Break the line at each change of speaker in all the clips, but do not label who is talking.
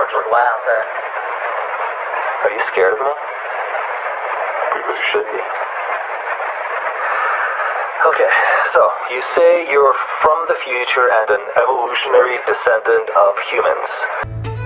reports would laugh at.
Are you scared of me?
Because you should be.
Okay, so you say you're from the future and an evolutionary descendant of humans.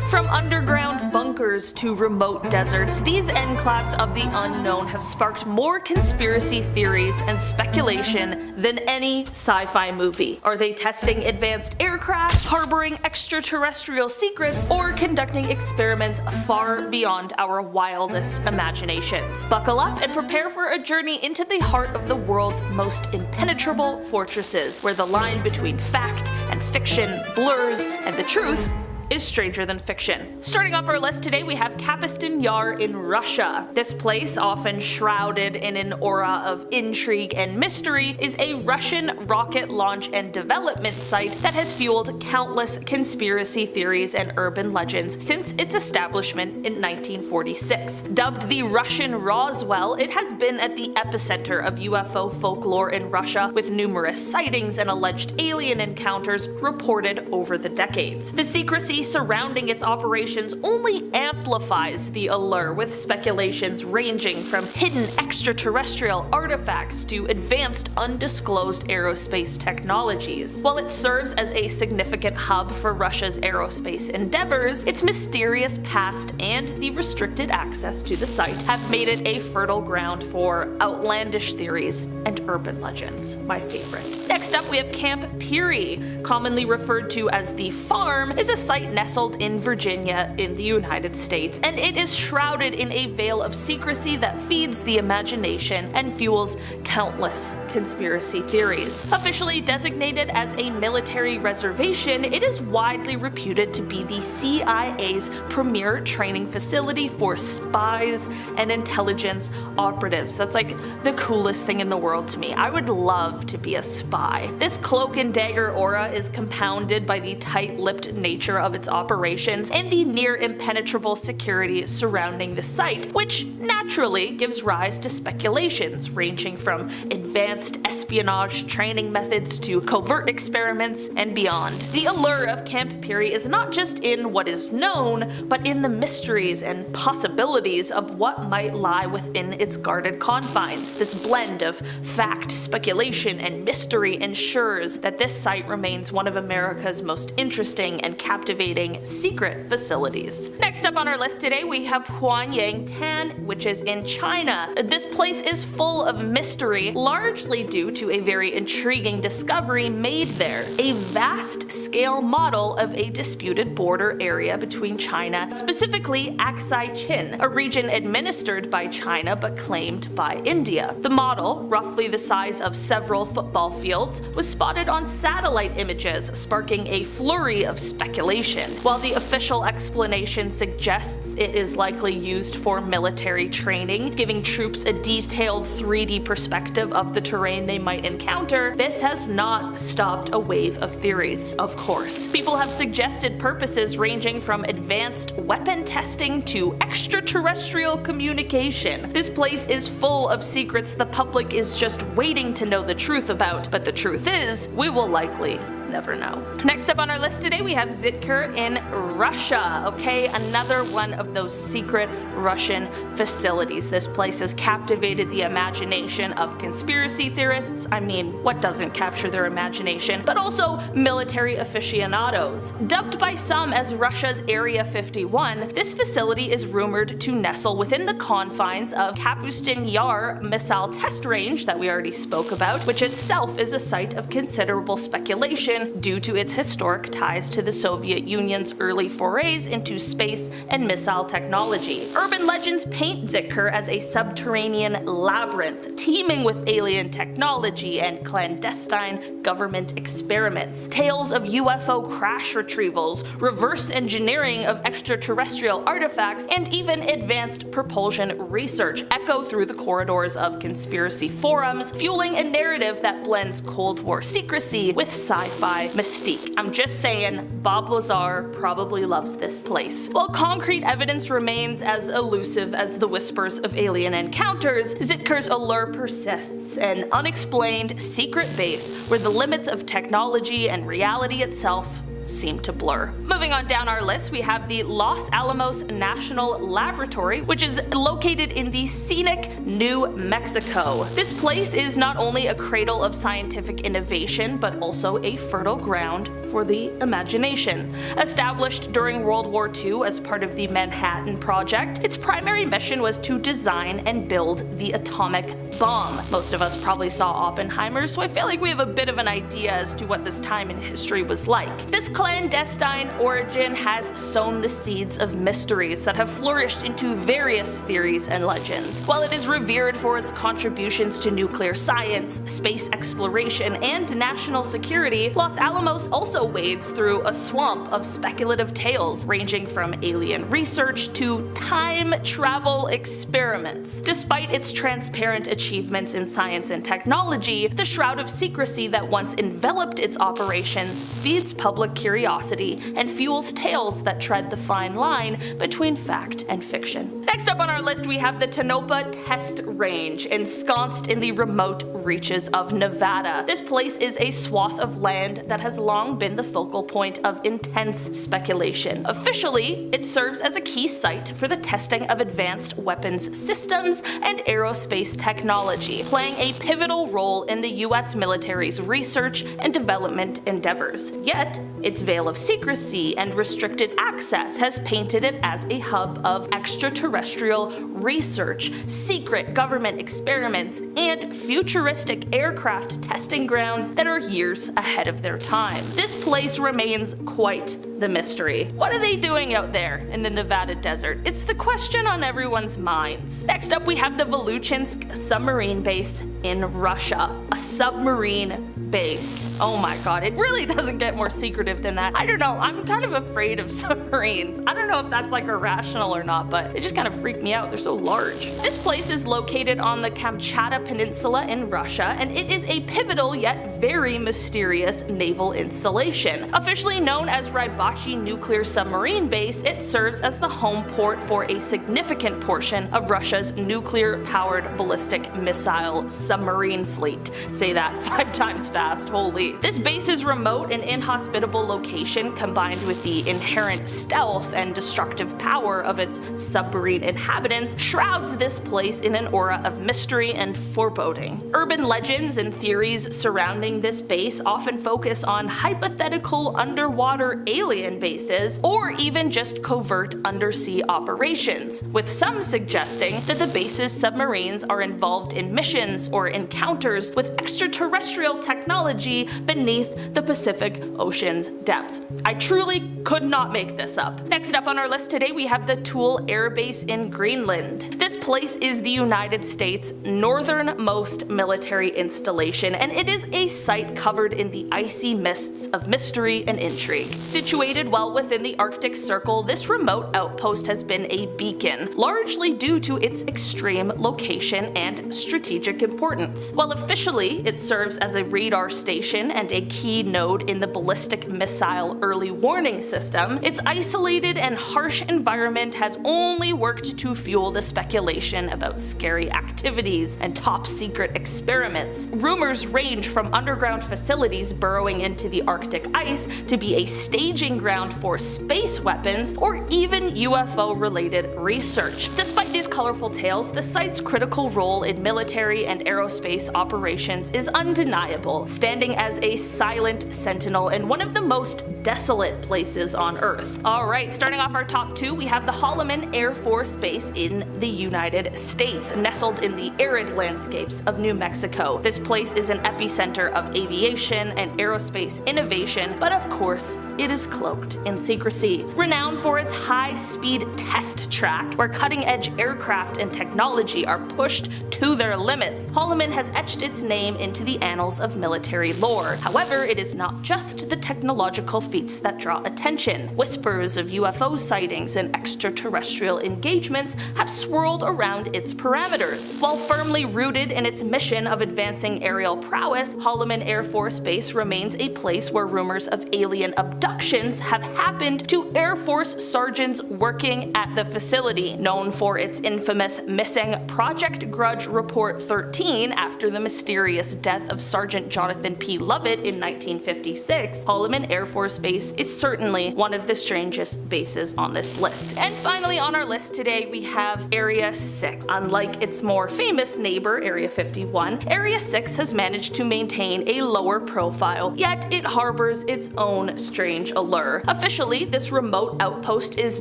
From underground bunkers to remote deserts, these enclaves of the unknown have sparked more conspiracy theories and speculation than any sci-fi movie. Are they testing advanced aircraft, harboring extraterrestrial secrets, or conducting experiments far beyond our wildest imaginations? Buckle up and prepare for a journey into the heart of the world's most impenetrable fortresses, where the line between fact and fiction blurs and the truth is stranger than fiction. Starting off our list today, we have Kapustin Yar in Russia. This place, often shrouded in an aura of intrigue and mystery, is a Russian rocket launch and development site that has fueled countless conspiracy theories and urban legends since its establishment in 1946. Dubbed the Russian Roswell, it has been at the epicenter of UFO folklore in Russia, with numerous sightings and alleged alien encounters reported over the decades. The secrecy surrounding its operations only amplifies the allure, with speculations ranging from hidden extraterrestrial artifacts to advanced undisclosed aerospace technologies. While it serves as a significant hub for Russia's aerospace endeavors, its mysterious past and the restricted access to the site have made it a fertile ground for outlandish theories and urban legends. My favorite. Next up, we have Camp Peary, commonly referred to as the Farm, is a site nestled in Virginia in the United States, and it is shrouded in a veil of secrecy that feeds the imagination and fuels countless conspiracy theories. Officially designated as a military reservation, it is widely reputed to be the CIA's premier training facility for spies and intelligence operatives. That's like the coolest thing in the world to me. I would love to be a spy. This cloak and dagger aura is compounded by the tight-lipped nature of its operations and the near impenetrable security surrounding the site, which naturally gives rise to speculations ranging from advanced espionage training methods to covert experiments and beyond. The allure of Camp Peary is not just in what is known, but in the mysteries and possibilities of what might lie within its guarded confines. This blend of fact, speculation, and mystery ensures that this site remains one of America's most interesting and captivating secret facilities. Next up on our list today, we have Huanyang Tan, which is in China. This place is full of mystery, largely due to a very intriguing discovery made there: a vast-scale model of a disputed border area between China, specifically Aksai Chin, a region administered by China but claimed by India. The model, roughly the size of several football fields, was spotted on satellite images, sparking a flurry of speculation. While the official explanation suggests it is likely used for military training, giving troops a detailed 3D perspective of the terrain they might encounter, this has not stopped a wave of theories, of course. People have suggested purposes ranging from advanced weapon testing to extraterrestrial communication. This place is full of secrets the public is just waiting to know the truth about, but the truth is, we will likely never know. Next up on our list today, we have Zitker in Russia. Okay, another one of those secret Russian facilities. This place has captivated the imagination of conspiracy theorists. I mean, what doesn't capture their imagination? But also military aficionados. Dubbed by some as Russia's Area 51, this facility is rumored to nestle within the confines of Kapustin Yar missile test range that we already spoke about, which itself is a site of considerable speculation due to its historic ties to the Soviet Union's early forays into space and missile technology. Urban legends paint Zitker as a subterranean labyrinth teeming with alien technology and clandestine government experiments. Tales of UFO crash retrievals, reverse engineering of extraterrestrial artifacts, and even advanced propulsion research echo through the corridors of conspiracy forums, fueling a narrative that blends Cold War secrecy with sci-fi mystique. I'm just saying, Bob Lazar probably loves this place. While concrete evidence remains as elusive as the whispers of alien encounters, Zitker's allure persists, an unexplained secret base where the limits of technology and reality itself seem to blur. Moving on down our list, we have the Los Alamos National Laboratory, which is located in the scenic New Mexico. This place is not only a cradle of scientific innovation, but also a fertile ground for the imagination. Established during World War II as part of the Manhattan Project, its primary mission was to design and build the atomic bomb. Most of us probably saw Oppenheimer, so I feel like we have a bit of an idea as to what this time in history was like. This clandestine origin has sown the seeds of mysteries that have flourished into various theories and legends. While it is revered for its contributions to nuclear science, space exploration, and national security, Los Alamos also wades through a swamp of speculative tales ranging from alien research to time travel experiments. Despite its transparent achievements in science and technology, the shroud of secrecy that once enveloped its operations feeds public curiosity and fuels tales that tread the fine line between fact and fiction. Next up on our list, we have the Tonopah Test Range, ensconced in the remote reaches of Nevada. This place is a swath of land that has long been the focal point of intense speculation. Officially, it serves as a key site for the testing of advanced weapons systems and aerospace technology, playing a pivotal role in the US military's research and development endeavors. Yet, its veil of secrecy and restricted access has painted it as a hub of extraterrestrial research, secret government experiments, and futuristic aircraft testing grounds that are years ahead of their time. This place remains quite the mystery. What are they doing out there in the Nevada desert? It's the question on everyone's minds. Next up, we have the Volochinsk submarine base in Russia. A submarine base. Oh my god, it really doesn't get more secretive than that. I don't know, I'm kind of afraid of submarines. I don't know if that's like irrational or not, but they just kind of freak me out. They're so large. This place is located on the Kamchatka Peninsula in Russia, and it is a pivotal yet very mysterious naval installation. Officially known as Rybachi Nuclear Submarine Base, it serves as the home port for a significant portion of Russia's nuclear-powered ballistic missile submarine fleet. Say that 5 times fast, holy. This base's remote and inhospitable location, combined with the inherent stealth and destructive power of its submarine inhabitants, shrouds this place in an aura of mystery and foreboding. Urban legends and theories surrounding this base often focus on hypothetical underwater alien bases, or even just covert undersea operations, with some suggesting that the base's submarines are involved in missions or encounters with extraterrestrial technology beneath the Pacific Ocean's depths. I truly could not make this up. Next up on our list today, we have the Thule Air Base in Greenland. This place is the United States' northernmost military installation, and it is a site covered in the icy mists of mystery and intrigue. Situated well within the Arctic Circle, this remote outpost has been a beacon, largely due to its extreme location and strategic importance. While officially it serves as a radar station and a key node in the ballistic missile early warning system, its isolated and harsh environment has only worked to fuel the speculation about scary activities and top-secret experiments. Rumors range from underground facilities burrowing into the Arctic ice to be a staging ground for space weapons or even UFO-related research. Despite these colorful tales, the site's critical role in military and aerospace operations is undeniable, standing as a silent sentinel in one of the most desolate places on Earth. Alright, starting off our top 2, we have the Holloman Air Force Base in the United States, nestled in the arid landscapes of New Mexico. This place is an epicenter of aviation and aerospace innovation, but of course, it is cloaked in secrecy. Renowned for its high-speed test track, where cutting-edge aircraft and technology are pushed to their limits, Holloman has etched its name into the annals of military lore. However, it is not just the technological feats that draw attention. Whispers of UFO sightings and extraterrestrial engagements have swirled around its parameters. While firmly rooted in its mission of advancing aerial prowess, Holloman Air Force Base remains a place where rumors of alien abductions have happened to Air Force sergeants working at the facility. Known for its infamous missing Project Grudge Report 13 after the mysterious death of Sergeant Jonathan P. Lovett in 1956, Holloman Air Force Base is certainly one of the strangest bases on this list. And finally on our list today we have Area 6. Unlike its more famous neighbor, Area 51, Area 6 has managed to maintain a lower profile, yet it harbors its own strange allure. Officially, this remote outpost is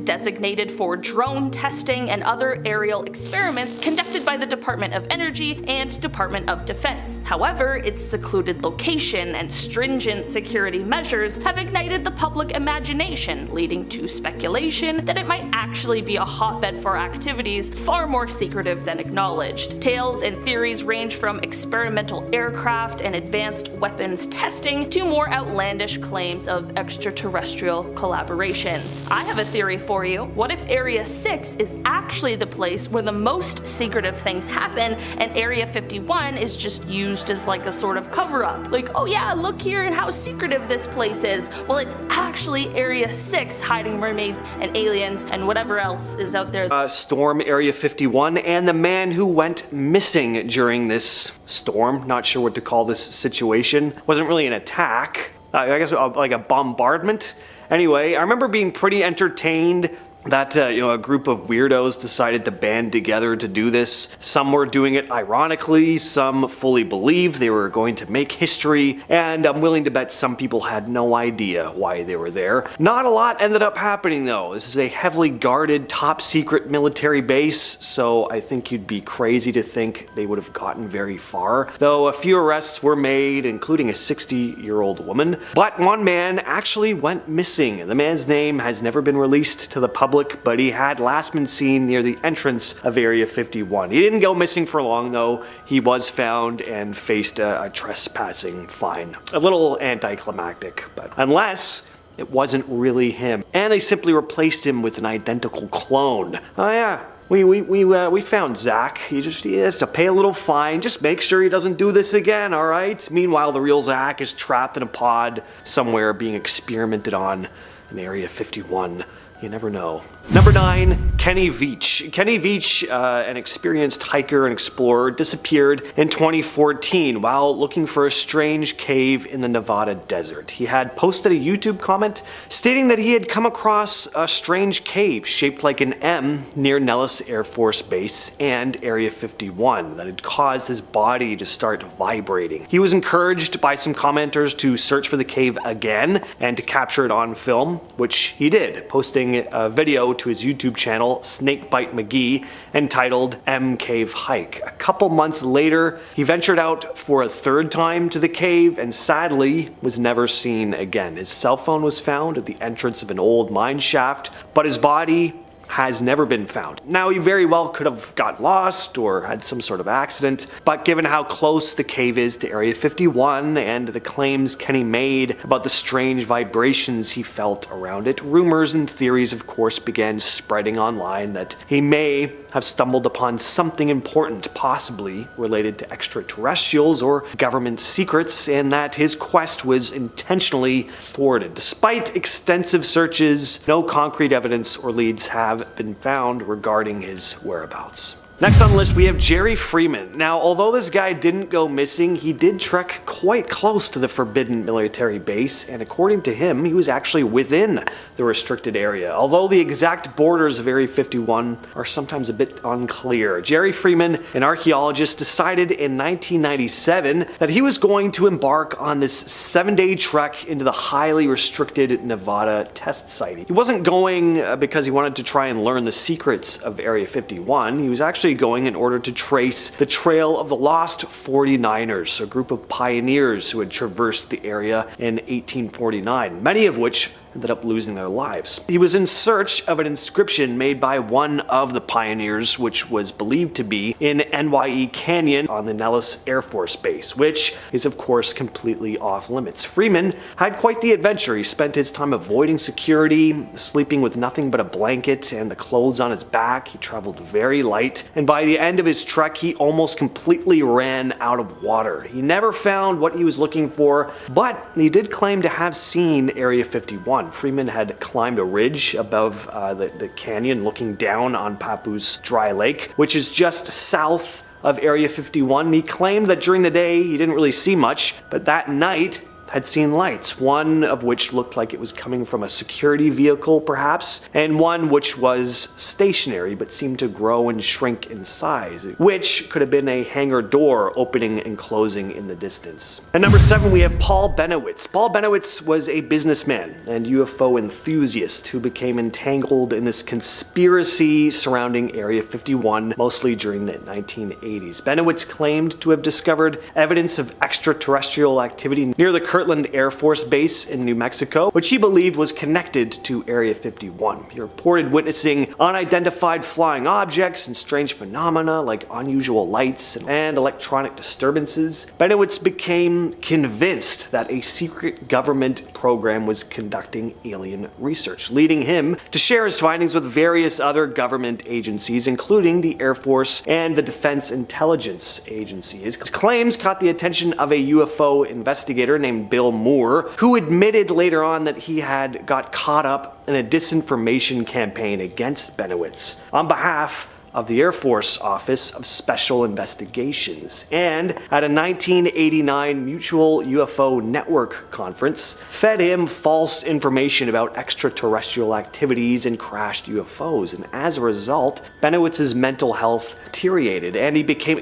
designated for drone testing and other aerial experiments conducted by the Department of Energy and Department of Defense. However, its secluded location and stringent security measures have ignited the public imagination, leading to speculation that it might actually be a hotbed for activities far more secretive than acknowledged. Tales and theories range from experimental aircraft and advanced weapons testing to more outlandish claims of extraterrestrial collaborations. I have a theory for you. What if Area 6 is actually the place where the most secretive things happen, and Area 51 is just used as like a sort of cover-up? Like, oh yeah, look here and how secretive this place is. Well, it's actually Area 6 hiding mermaids and aliens and whatever else is out there.
Storm Area 51 and the man who went missing during this storm. Not sure what to call this situation. Wasn't really an attack. I guess like a bombardment. Anyway, I remember being pretty entertained that a group of weirdos decided to band together to do this. Some were doing it ironically, some fully believed they were going to make history, and I'm willing to bet some people had no idea why they were there. Not a lot ended up happening though. This is a heavily guarded, top secret military base, so I think you'd be crazy to think they would have gotten very far. Though a few arrests were made, including a 60-year-old woman, but one man actually went missing. The man's name has never been released to the public, but he had last been seen near the entrance of Area 51. He didn't go missing for long though. He was found and faced a trespassing fine. A little anticlimactic, but unless it wasn't really him. And they simply replaced him with an identical clone. Oh yeah. We found Zach. He has to pay a little fine. Just make sure he doesn't do this again, alright? Meanwhile, the real Zach is trapped in a pod somewhere being experimented on in Area 51. You never know. Number 9, Kenny Veach. Kenny Veach, an experienced hiker and explorer, disappeared in 2014 while looking for a strange cave in the Nevada desert. He had posted a YouTube comment stating that he had come across a strange cave shaped like an M near Nellis Air Force Base and Area 51 that had caused his body to start vibrating. He was encouraged by some commenters to search for the cave again and to capture it on film, which he did, posting a video to his YouTube channel, Snakebite McGee, entitled M Cave Hike. A couple months later, he ventured out for a third time to the cave and sadly was never seen again. His cell phone was found at the entrance of an old mine shaft, but his body has never been found. Now, he very well could have got lost or had some sort of accident, but given how close the cave is to Area 51 and the claims Kenny made about the strange vibrations he felt around it, rumors and theories of course began spreading online that he may have stumbled upon something important, possibly related to extraterrestrials or government secrets, and that his quest was intentionally thwarted. Despite extensive searches, no concrete evidence or leads have been found regarding his whereabouts. Next on the list, we have Jerry Freeman. Now, although this guy didn't go missing, he did trek quite close to the forbidden military base, and according to him, he was actually within the restricted area. Although the exact borders of Area 51 are sometimes a bit unclear. Jerry Freeman, an archaeologist, decided in 1997 that he was going to embark on this 7-day trek into the highly restricted Nevada test site. He wasn't going because he wanted to try and learn the secrets of Area 51. He was actually going in order to trace the trail of the lost 49ers, a group of pioneers who had traversed the area in 1849, many of which ended up losing their lives. He was in search of an inscription made by one of the pioneers, which was believed to be in NYE Canyon on the Nellis Air Force Base, which is of course completely off limits. Freeman had quite the adventure. He spent his time avoiding security, sleeping with nothing but a blanket and the clothes on his back. He traveled very light, and by the end of his trek, he almost completely ran out of water. He never found what he was looking for, but he did claim to have seen Area 51. Freeman had climbed a ridge above the canyon looking down on Papu's Dry Lake, which is just south of Area 51. He claimed that during the day he didn't really see much, but that night had seen lights, one of which looked like it was coming from a security vehicle perhaps, and one which was stationary but seemed to grow and shrink in size, which could have been a hangar door opening and closing in the distance. At number 7 we have Paul Bennewitz. Paul Bennewitz was a businessman and UFO enthusiast who became entangled in this conspiracy surrounding Area 51, mostly during the 1980s. Bennewitz claimed to have discovered evidence of extraterrestrial activity near the Kirtland Air Force Base in New Mexico, which he believed was connected to Area 51. He reported witnessing unidentified flying objects and strange phenomena like unusual lights and electronic disturbances. Bennewitz became convinced that a secret government program was conducting alien research, leading him to share his findings with various other government agencies, including the Air Force and the Defense Intelligence Agency. His claims caught the attention of a UFO investigator named Bill Moore, who admitted later on that he had got caught up in a disinformation campaign against Bennewitz on behalf of the Air Force Office of Special Investigations, and at a 1989 Mutual UFO Network conference, fed him false information about extraterrestrial activities and crashed UFOs, and as a result, Bennewitz's mental health deteriorated, and he became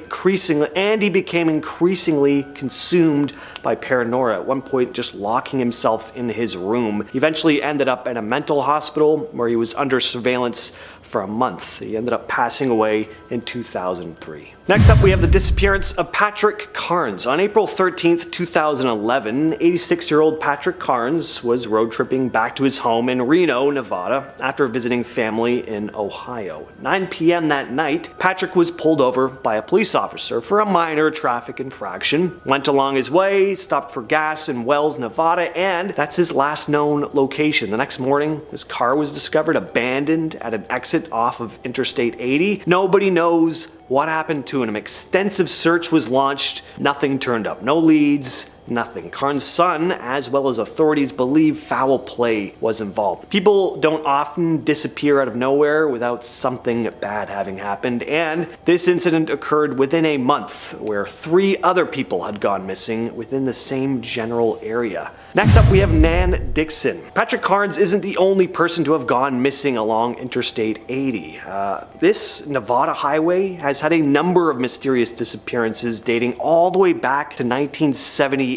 increasingly consumed by paranoia, at one point just locking himself in his room. He eventually ended up in a mental hospital where he was under surveillance for a month. He ended up passing away in 2003. Next up, we have the disappearance of Patrick Carnes. On April 13th, 2011, 86-year-old Patrick Carnes was road tripping back to his home in Reno, Nevada, after visiting family in Ohio. At 9 p.m. that night, Patrick was pulled over by a police officer for a minor traffic infraction, went along his way, stopped for gas in Wells, Nevada, and that's his last known location. The next morning, his car was discovered abandoned at an exit off of Interstate 80. Nobody knows what happened to him. Extensive search was launched. Nothing turned up. No leads. Nothing. Carnes' son, as well as authorities, believe foul play was involved. People don't often disappear out of nowhere without something bad having happened, and this incident occurred within a month, where 3 other people had gone missing within the same general area. Next up, we have Nan Dixon. Patrick Carnes isn't the only person to have gone missing along Interstate 80. This Nevada highway has had a number of mysterious disappearances dating all the way back to 1978.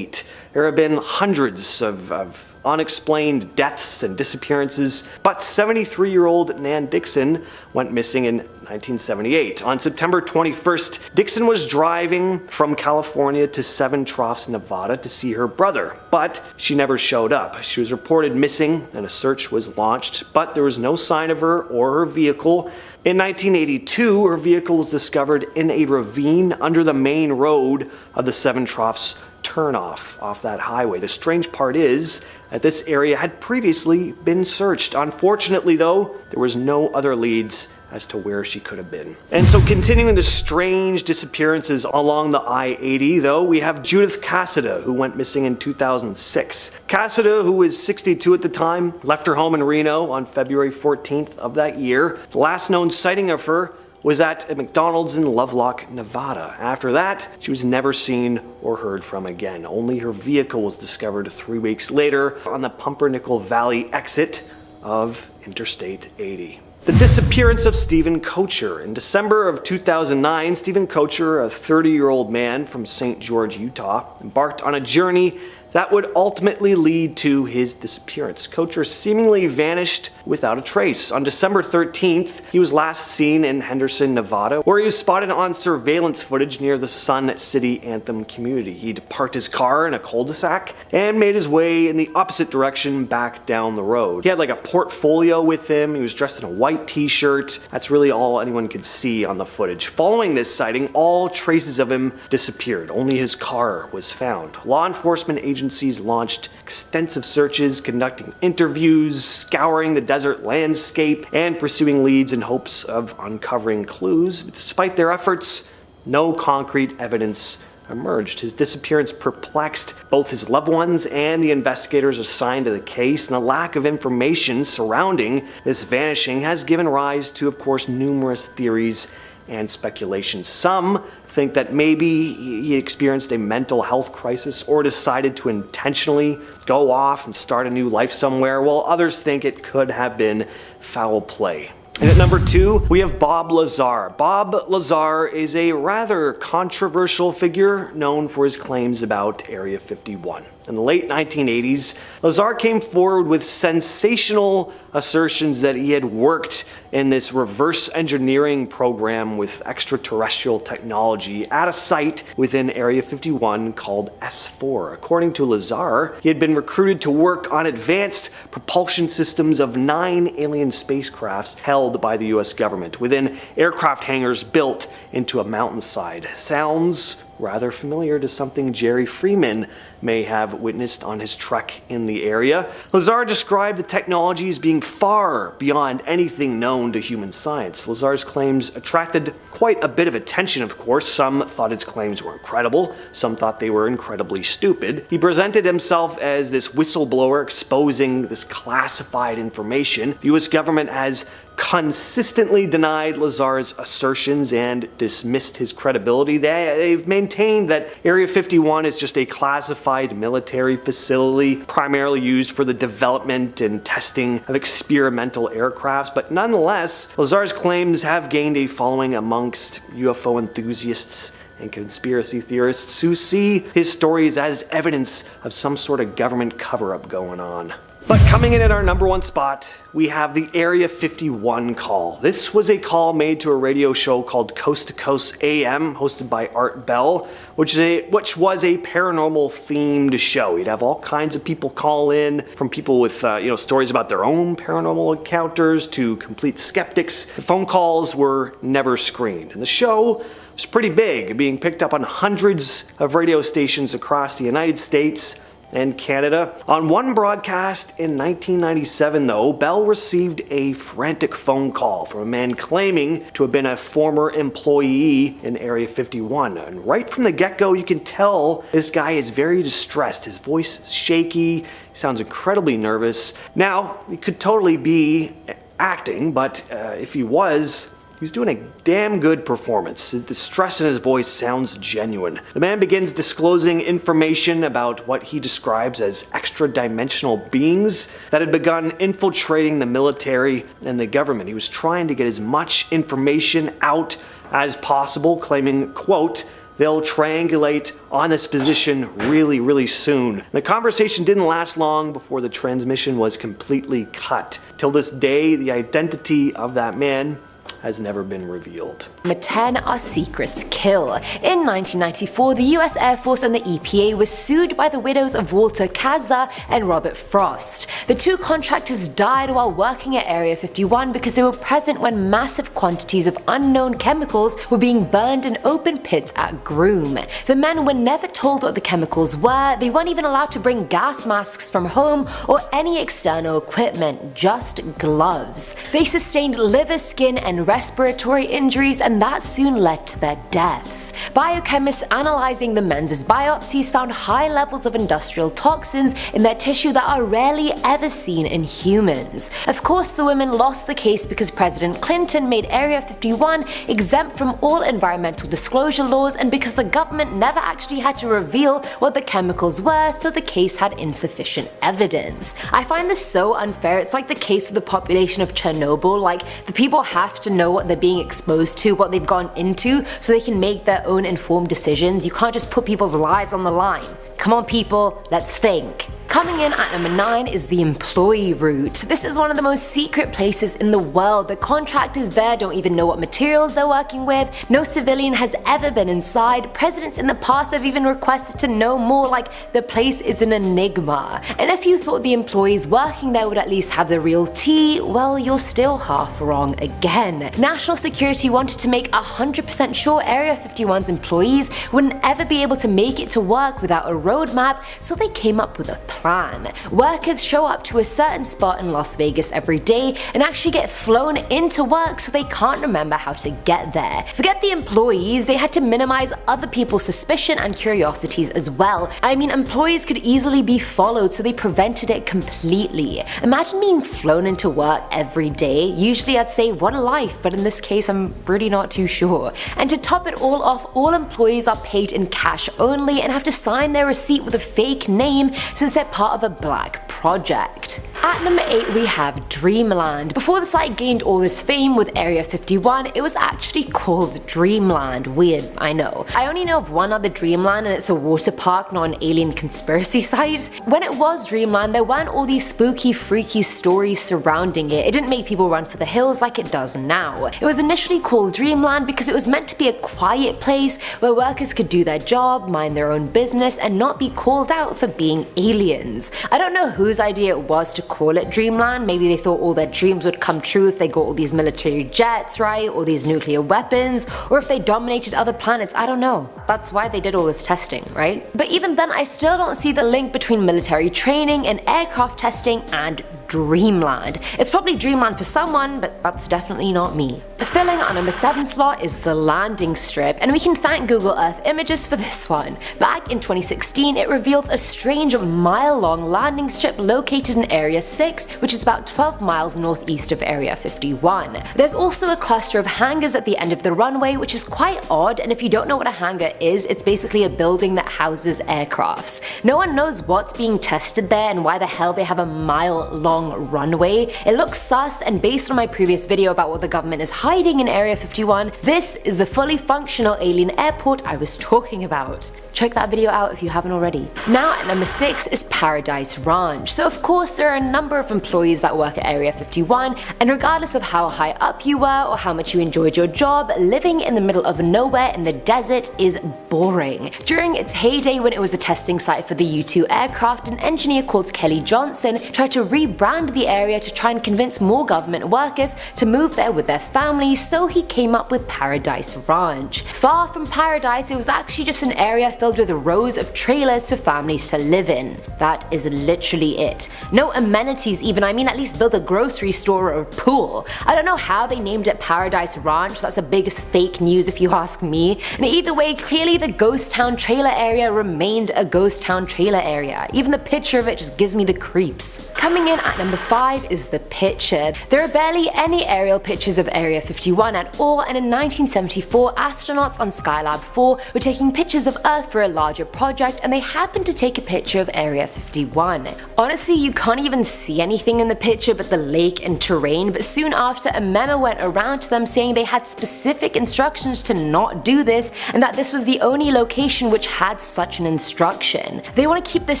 There have been hundreds of unexplained deaths and disappearances, but 73-year-old Nan Dixon went missing in 1978. On September 21st, Dixon was driving from California to Seven Troughs, Nevada to see her brother, but she never showed up. She was reported missing and a search was launched, but there was no sign of her or her vehicle. In 1982, her vehicle was discovered in a ravine under the main road of the Seven Troughs turnoff off that highway. The strange part is that this area had previously been searched. Unfortunately, though, there was no other leads as to where she could have been. And so continuing the strange disappearances along the I-80, though, we have Judith Cassida, who went missing in 2006. Cassida, who was 62 at the time, left her home in Reno on February 14th of that year. The last known sighting of her was at a McDonald's in Lovelock, Nevada. After that, she was never seen or heard from again. Only her vehicle was discovered 3 weeks later on the Pumpernickel Valley exit of Interstate 80. The disappearance of Stephen Kocher. In December of 2009, Stephen Kocher, a 30-year-old man from St. George, Utah, embarked on a journey that would ultimately lead to his disappearance. Kocher seemingly vanished without a trace. On December 13th, he was last seen in Henderson, Nevada, where he was spotted on surveillance footage near the Sun City Anthem community. He'd parked his car in a cul-de-sac and made his way in the opposite direction back down the road. He had like a portfolio with him. He was dressed in a white t-shirt. That's really all anyone could see on the footage. Following this sighting, all traces of him disappeared. Only his car was found. Law enforcement agencies launched extensive searches, conducting interviews, scouring the desert landscape, and pursuing leads in hopes of uncovering clues. But despite their efforts, no concrete evidence emerged. His disappearance perplexed both his loved ones and the investigators assigned to the case, and the lack of information surrounding this vanishing has given rise to, of course, numerous theories and speculation. Some think that maybe he experienced a mental health crisis or decided to intentionally go off and start a new life somewhere, while others think it could have been foul play. And at number 2, we have Bob Lazar. Bob Lazar is a rather controversial figure known for his claims about Area 51. In the late 1980s, Lazar came forward with sensational assertions that he had worked in this reverse engineering program with extraterrestrial technology at a site within Area 51 called S4. According to Lazar, he had been recruited to work on advanced propulsion systems of 9 alien spacecrafts held by the US government within aircraft hangars built into a mountainside. Sounds rather familiar to something Jerry Freeman may have witnessed on his trek in the area. Lazar described the technology as being far beyond anything known to human science. Lazar's claims attracted quite a bit of attention, of course. Some thought his claims were incredible, some thought they were incredibly stupid. He presented himself as this whistleblower exposing this classified information. The US government has consistently denied Lazar's assertions and dismissed his credibility. They've maintained that Area 51 is just a classified military facility primarily used for the development and testing of experimental aircrafts, but nonetheless, Lazar's claims have gained a following amongst UFO enthusiasts and conspiracy theorists who see his stories as evidence of some sort of government cover-up going on. But coming in at our number 1 spot, we have the Area 51 call. This was a call made to a radio show called Coast to Coast AM, hosted by Art Bell, which was a paranormal themed show. You'd have all kinds of people call in, from people with stories about their own paranormal encounters to complete skeptics. The phone calls were never screened, and the show was pretty big, being picked up on hundreds of radio stations across the United States and Canada. On one broadcast in 1997, though, Bell received a frantic phone call from a man claiming to have been a former employee in Area 51. And right from the get-go, you can tell this guy is very distressed. His voice is shaky, he sounds incredibly nervous. Now, he could totally be acting, but if he was doing a damn good performance. The stress in his voice sounds genuine. The man begins disclosing information about what he describes as extra-dimensional beings that had begun infiltrating the military and the government. He was trying to get as much information out as possible, claiming, quote, "They'll triangulate on this position really, really soon." The conversation didn't last long before the transmission was completely cut. Till this day, the identity of that man has never been revealed.
Number 10, Our Secrets Kill. In 1994, the US Air Force and the EPA were sued by the widows of Walter Kaza and Robert Frost. The 2 contractors died while working at Area 51 because they were present when massive quantities of unknown chemicals were being burned in open pits at Groom. The men were never told what the chemicals were, they weren't even allowed to bring gas masks from home or any external equipment, just gloves. They sustained liver, skin, and respiratory injuries, and that soon led to their deaths. Biochemists analyzing the men's biopsies found high levels of industrial toxins in their tissue that are rarely ever seen in humans. Of course, the women lost the case because President Clinton made Area 51 exempt from all environmental disclosure laws, and because the government never actually had to reveal what the chemicals were, so the case had insufficient evidence. I find this so unfair. It's like the case of the population of Chernobyl. Like, the people have to know what they're being exposed to, what they've gone into, so they can make their own informed decisions. You can't just put people's lives on the line. Come on people, let's think. Coming in at number 9 is the employee route. This is one of the most secret places in the world. The contractors there don't even know what materials they're working with. No civilian has ever been inside. Presidents in the past have even requested to know more, like the place is an enigma. And if you thought the employees working there would at least have the real tea, well, you're still half wrong again. National security wanted to make 100% sure Area 51's employees wouldn't ever be able to make it to work without a roadmap, so they came up with a plan. Workers show up to a certain spot in Las Vegas every day and actually get flown into work so they can't remember how to get there. Forget the employees, they had to minimize other people's suspicion and curiosities as well. I mean, employees could easily be followed, so they prevented it completely. Imagine being flown into work every day. Usually I'd say what a life, but in this case I'm really not too sure. And to top it all off, all employees are paid in cash only and have to sign their receipt with a fake name since they're part of a black project. At number 8 we have Dreamland. Before the site gained all this fame with Area 51, it was actually called Dreamland. Weird, I know. I only know of one other Dreamland and it's a water park, not an alien conspiracy site. When it was Dreamland, there weren't all these spooky, freaky stories surrounding it. It didn't make people run for the hills like it does now. It was initially called Dreamland because it was meant to be a quiet place where workers could do their job, mind their own business, and not be called out for being aliens. I don't know whose idea it was to call it Dreamland. Maybe they thought all their dreams would come true if they got all these military jets, right, or these nuclear weapons, or if they dominated other planets. I don't know. That's why they did all this testing, right? But even then, I still don't see the link between military training and aircraft testing and Dreamland. It's probably Dreamland for someone, but that's definitely not me. Filling our number 7 slot is the landing strip, and we can thank Google Earth Images for this one. Back in 2016, it revealed a strange mile-long landing strip located in Area 6, which is about 12 miles northeast of Area 51. There's also a cluster of hangars at the end of the runway, which is quite odd, and if you don't know what a hangar is, it's basically a building that houses aircrafts. No one knows what's being tested there and why the hell they have a mile-long runway. It looks sus, and based on my previous video about what the government is hiding in Area 51, this is the fully functional alien airport I was talking about. Check that video out if you haven't already. Now at number 6 is Paradise Ranch. So of course there are a number of employees that work at Area 51, and regardless of how high up you were or how much you enjoyed your job, living in the middle of nowhere in the desert is boring. During its heyday when it was a testing site for the U-2 aircraft, an engineer called Kelly Johnson tried to rebrand the area to try and convince more government workers to move there with their families, so he came up with Paradise Ranch. Far from paradise, it was actually just an area filled with rows of trailers for families to live in. That is literally it. No amenities even. I mean, at least build a grocery store or a pool. I don't know how they named it Paradise Ranch. That's the biggest fake news if you ask me. And either way, clearly the ghost town trailer area remained a ghost town trailer area. Even the picture of it just gives me the creeps. Coming in at number 5 is the picture. There are barely any aerial pictures of Area 51 at all, and in 1974 astronauts on Skylab 4 were taking pictures of Earth for a larger project, and they happened to take a picture of Area 51. Honestly, you can't even see anything in the picture but the lake and terrain, but soon after a memo went around to them saying they had specific instructions to not do this, and that this was the only location which had such an instruction. They want to keep this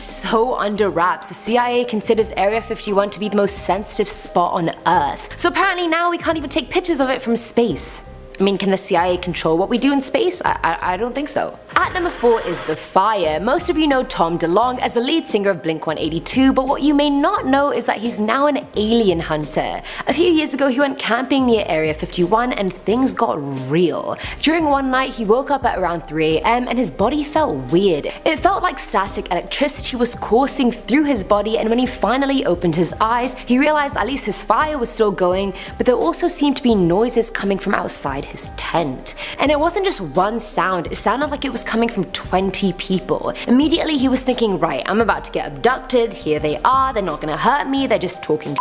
so under wraps. The CIA considers Area 51 to be the most sensitive spot on Earth. So apparently now we can't even take pictures of it from space. I mean, can the CIA control what we do in space? I don't think so. At number 4 is The Fire. Most of you know Tom DeLonge as the lead singer of Blink-182, but what you may not know is that he's now an alien hunter. A few years ago he went camping near Area 51 and things got real. During one night he woke up at around 3 AM and his body felt weird. It felt like static electricity was coursing through his body, and when he finally opened his eyes, he realized at least his fire was still going, but there also seemed to be noises coming from outside his tent. And it wasn't just one sound, it sounded like it was coming from 20 people. Immediately he was thinking, right, I'm about to get abducted, here they are, they're not gonna hurt me, they're just talking.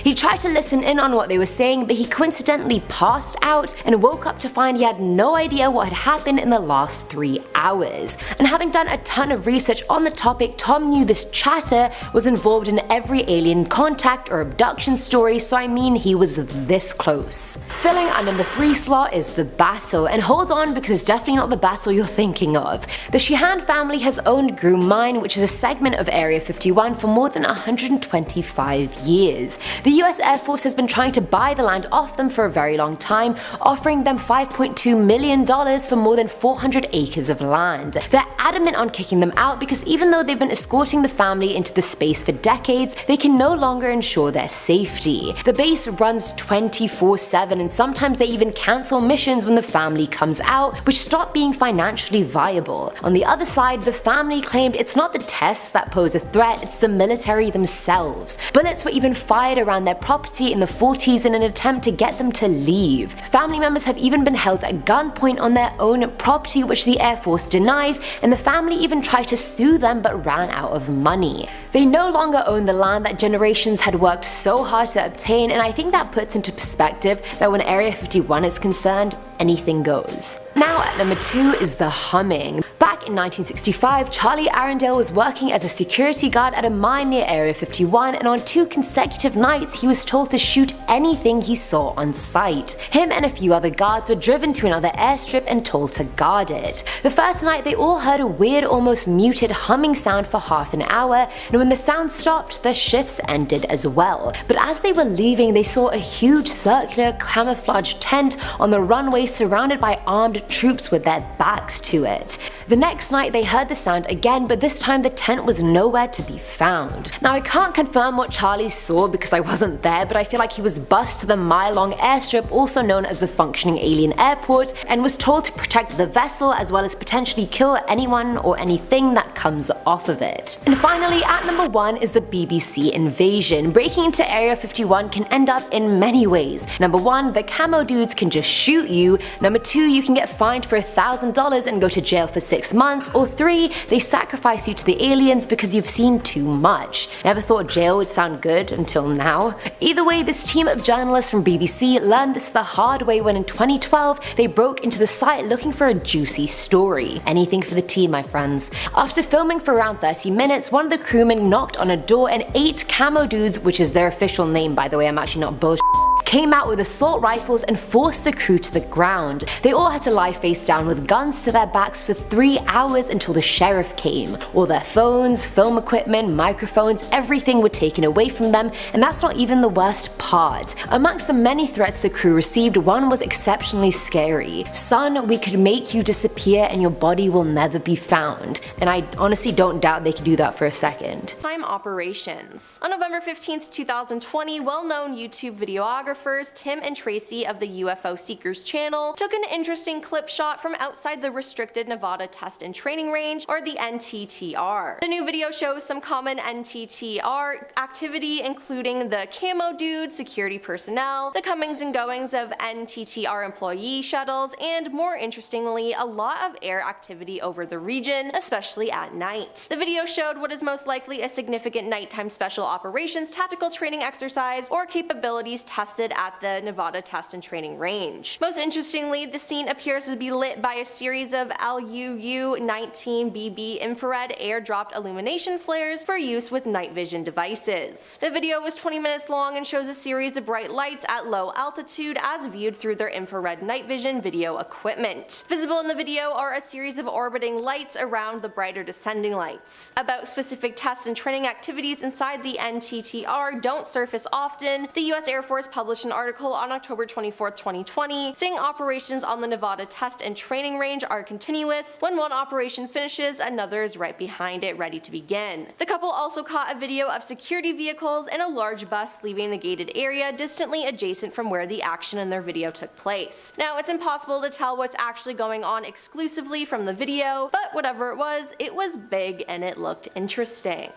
He tried to listen in on what they were saying, but he coincidentally passed out and woke up to find he had no idea what had happened in the last 3 hours. And having done a ton of research on the topic, Tom knew this chatter was involved in every alien contact or abduction story, so I mean he was this close. Filling our number 3 slot is The Battle, and hold on because it's definitely not the battle you're thinking of. The Sheehan family has owned Groom Mine, which is a segment of Area 51 for more than 125 years. The US Air Force has been trying to buy the land off them for a very long time, offering them $5.2 million for more than 400 acres of land. They're adamant on kicking them out because even though they've been escorting the family into the space for decades, they can no longer ensure their safety. The base runs 24/7 and sometimes they even cancel missions when the family comes out, which stop being financially viable. On the other side, the family claimed it's not the tests that pose a threat, it's the military themselves. Bullets were even fired around their property in the 40s in an attempt to get them to leave. Family members have even been held at gunpoint on their own property, which the Air Force denies, and the family even tried to sue them but ran out of money. They no longer own the land that generations had worked so hard to obtain, and I think that puts into perspective that when Area 51 is concerned, anything goes. Now at number 2 is the humming. Back in 1965, Charlie Arundel was working as a security guard at a mine near Area 51, and on 2 consecutive nights he was told to shoot anything he saw on sight. Him and a few other guards were driven to another airstrip and told to guard it. The first night they all heard a weird, almost muted humming sound for half an hour, and when the sound stopped, their shifts ended as well. But as they were leaving, they saw a huge circular camouflage tent on the runway surrounded by armed troops with their backs to it. The next night they heard the sound again, but this time the tent was nowhere to be found. Now I can't confirm what Charlie saw because I wasn't there, but I feel like he was bussed to the mile-long airstrip, also known as the functioning alien airport, and was told to protect the vessel as well as potentially kill anyone or anything that comes off of it. And finally, at number 1 is the BBC invasion. Breaking into Area 51 can end up in many ways. Number 1, the camo dudes can just shoot you. Number 2, you can get fined for $1,000 and go to jail for 6 months. Or 3, they sacrifice you to the aliens because you've seen too much. Never thought jail would sound good until now. Either way, this team of journalists from BBC learned this the hard way when in 2012 they broke into the site looking for a juicy story. Anything for the team, my friends. After filming for around 30 minutes, one of the crewmen knocked on a door and 8 camo dudes, which is their official name by the way, I'm actually not bullshit, came out with assault rifles and forced the crew to the ground. They all had to lie face down with guns to their backs for 3 hours until the sheriff came. All their phones, film equipment, microphones, everything were taken away from them, and that's not even the worst part. Amongst the many threats the crew received, one was exceptionally scary. "Son, we could make you disappear and your body will never be found." And I honestly don't doubt they could do that for a second.
Time operations. On November 15th, 2020, well-known YouTube videographers Tim and Tracy of the UFO Seekers channel took an interesting clip shot from outside the restricted Nevada Test and Training Range, or the NTTR. The new video shows some common NTTR activity, including the camo dude, security personnel, the comings and goings of NTTR employee shuttles, and more interestingly, a lot of air activity over the region, especially at night. The video showed what is most likely a significant nighttime special operations tactical training exercise or capabilities tested at the Nevada Test and Training Range. Most interestingly, the scene appears to be lit by a series of LUU-19BB infrared air-dropped illumination flares for use with night vision devices. The video was 20 minutes long and shows a series of bright lights at low altitude as viewed through their infrared night vision video equipment. Visible in the video are a series of orbiting lights around the brighter descending lights. About specific tests and training activities inside the NTTR don't surface often. The US Air Force published an article on October 24, 2020, saying operations on the Nevada Test and Training Range are continuous. When one operation finishes, another is right behind it, ready to begin. The couple also caught a video of security vehicles and a large bus leaving the gated area distantly adjacent from where the action in their video took place. Now, it's impossible to tell what's actually going on exclusively from the video, but whatever it was big and it looked interesting.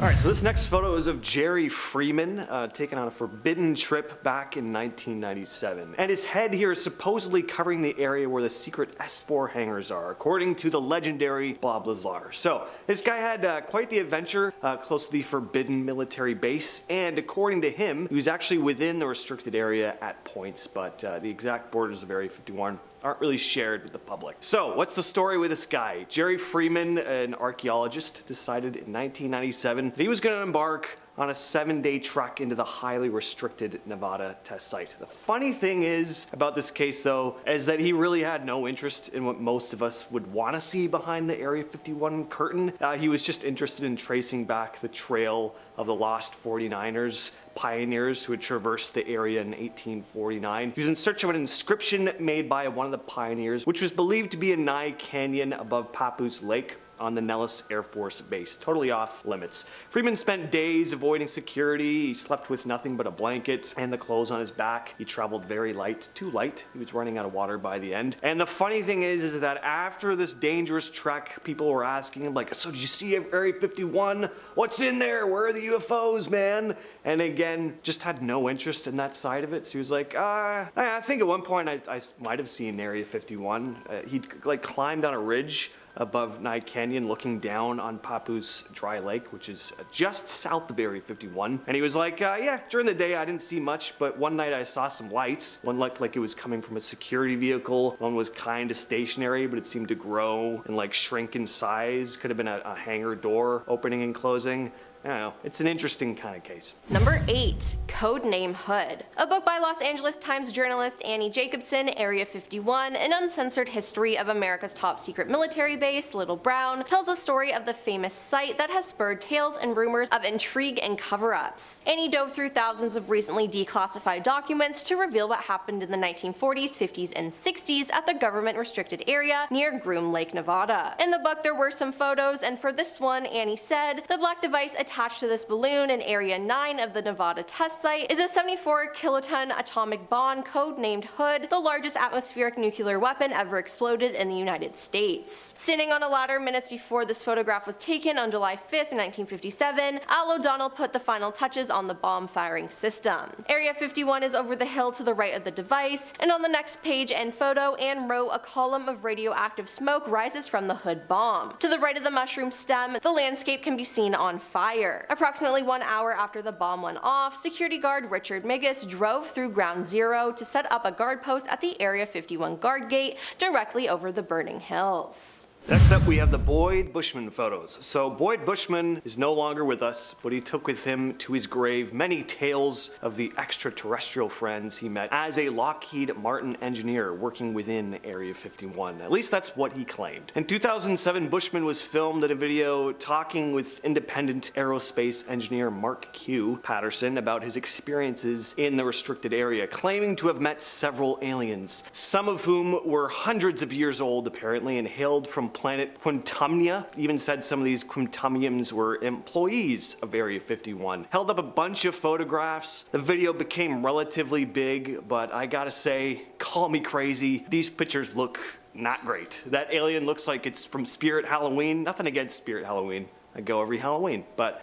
Alright, so this next photo is of Jerry Freeman, taken on a forbidden trip back in 1997. And his head here is supposedly covering the area where the secret S4 hangars are, according to the legendary Bob Lazar. So, this guy had quite the adventure close to the forbidden military base, and according to him, he was actually within the restricted area at points, but the exact borders of Area 51 aren't really shared with the public. So, what's the story with this guy? Jerry Freeman, an archaeologist, decided in 1997 that he was going to embark on a 7-day trek into the highly restricted Nevada test site. The funny thing is about this case though, is that he really had no interest in what most of us would want to see behind the Area 51 curtain. He was just interested in tracing back the trail of the lost 49ers pioneers who had traversed the area in 1849. He was in search of an inscription made by one of the pioneers, which was believed to be a Nye Canyon above Papoose Lake on the Nellis Air Force Base, totally off limits. Freeman spent days avoiding security. He slept with nothing but a blanket and the clothes on his back. He traveled very light, too light. He was running out of water by the end. And the funny thing is that after this dangerous trek, people were asking him like, so did you see Area 51? What's in there? Where are the UFOs, man? And again, just had no interest in that side of it. So he was like, I think at one point I might have seen Area 51. He'd like climbed on a ridge above Nye Canyon looking down on Papoose Dry Lake, which is just south of Area 51. And he was like, yeah, during the day I didn't see much, but one night I saw some lights. One looked like it was coming from a security vehicle. One was kind of stationary, but it seemed to grow and like shrink in size. Could have been a hangar door opening and closing. I don't know, it's an interesting kind of case.
Number 8. Codename Hood. A book by Los Angeles Times journalist Annie Jacobson, Area 51, an uncensored history of America's top secret military base, Little Brown, tells the story of the famous site that has spurred tales and rumors of intrigue and cover-ups. Annie dove through thousands of recently declassified documents to reveal what happened in the 1940s, 50s, and 60s at the government-restricted area near Groom Lake, Nevada. In the book there were some photos, and for this one, Annie said, the black device attached to this balloon in Area 9 of the Nevada test site is a 74 kiloton atomic bomb codenamed Hood, the largest atmospheric nuclear weapon ever exploded in the United States. Standing on a ladder minutes before this photograph was taken on July 5th, 1957, Al O'Donnell put the final touches on the bomb firing system. Area 51 is over the hill to the right of the device, and on the next page and photo and row a column of radioactive smoke rises from the Hood bomb. To the right of the mushroom stem, the landscape can be seen on fire. Approximately 1 hour after the bomb went off, security guard Richard Migas drove through Ground Zero to set up a guard post at the Area 51 guard gate directly over the burning hills.
Next up we have the Boyd Bushman photos. So Boyd Bushman is no longer with us, but he took with him to his grave many tales of the extraterrestrial friends he met as a Lockheed Martin engineer working within Area 51. At least that's what he claimed. In 2007, Bushman was filmed in a video talking with independent aerospace engineer Mark Q. Patterson about his experiences in the restricted area, claiming to have met several aliens, some of whom were hundreds of years old apparently and hailed from planet Quintumnia. Even said some of these Quintumians were employees of Area 51. Held up a bunch of photographs. The video became relatively big, but I gotta say, call me crazy, these pictures look not great. That alien looks like it's from Spirit Halloween. Nothing against Spirit Halloween. I go every Halloween, but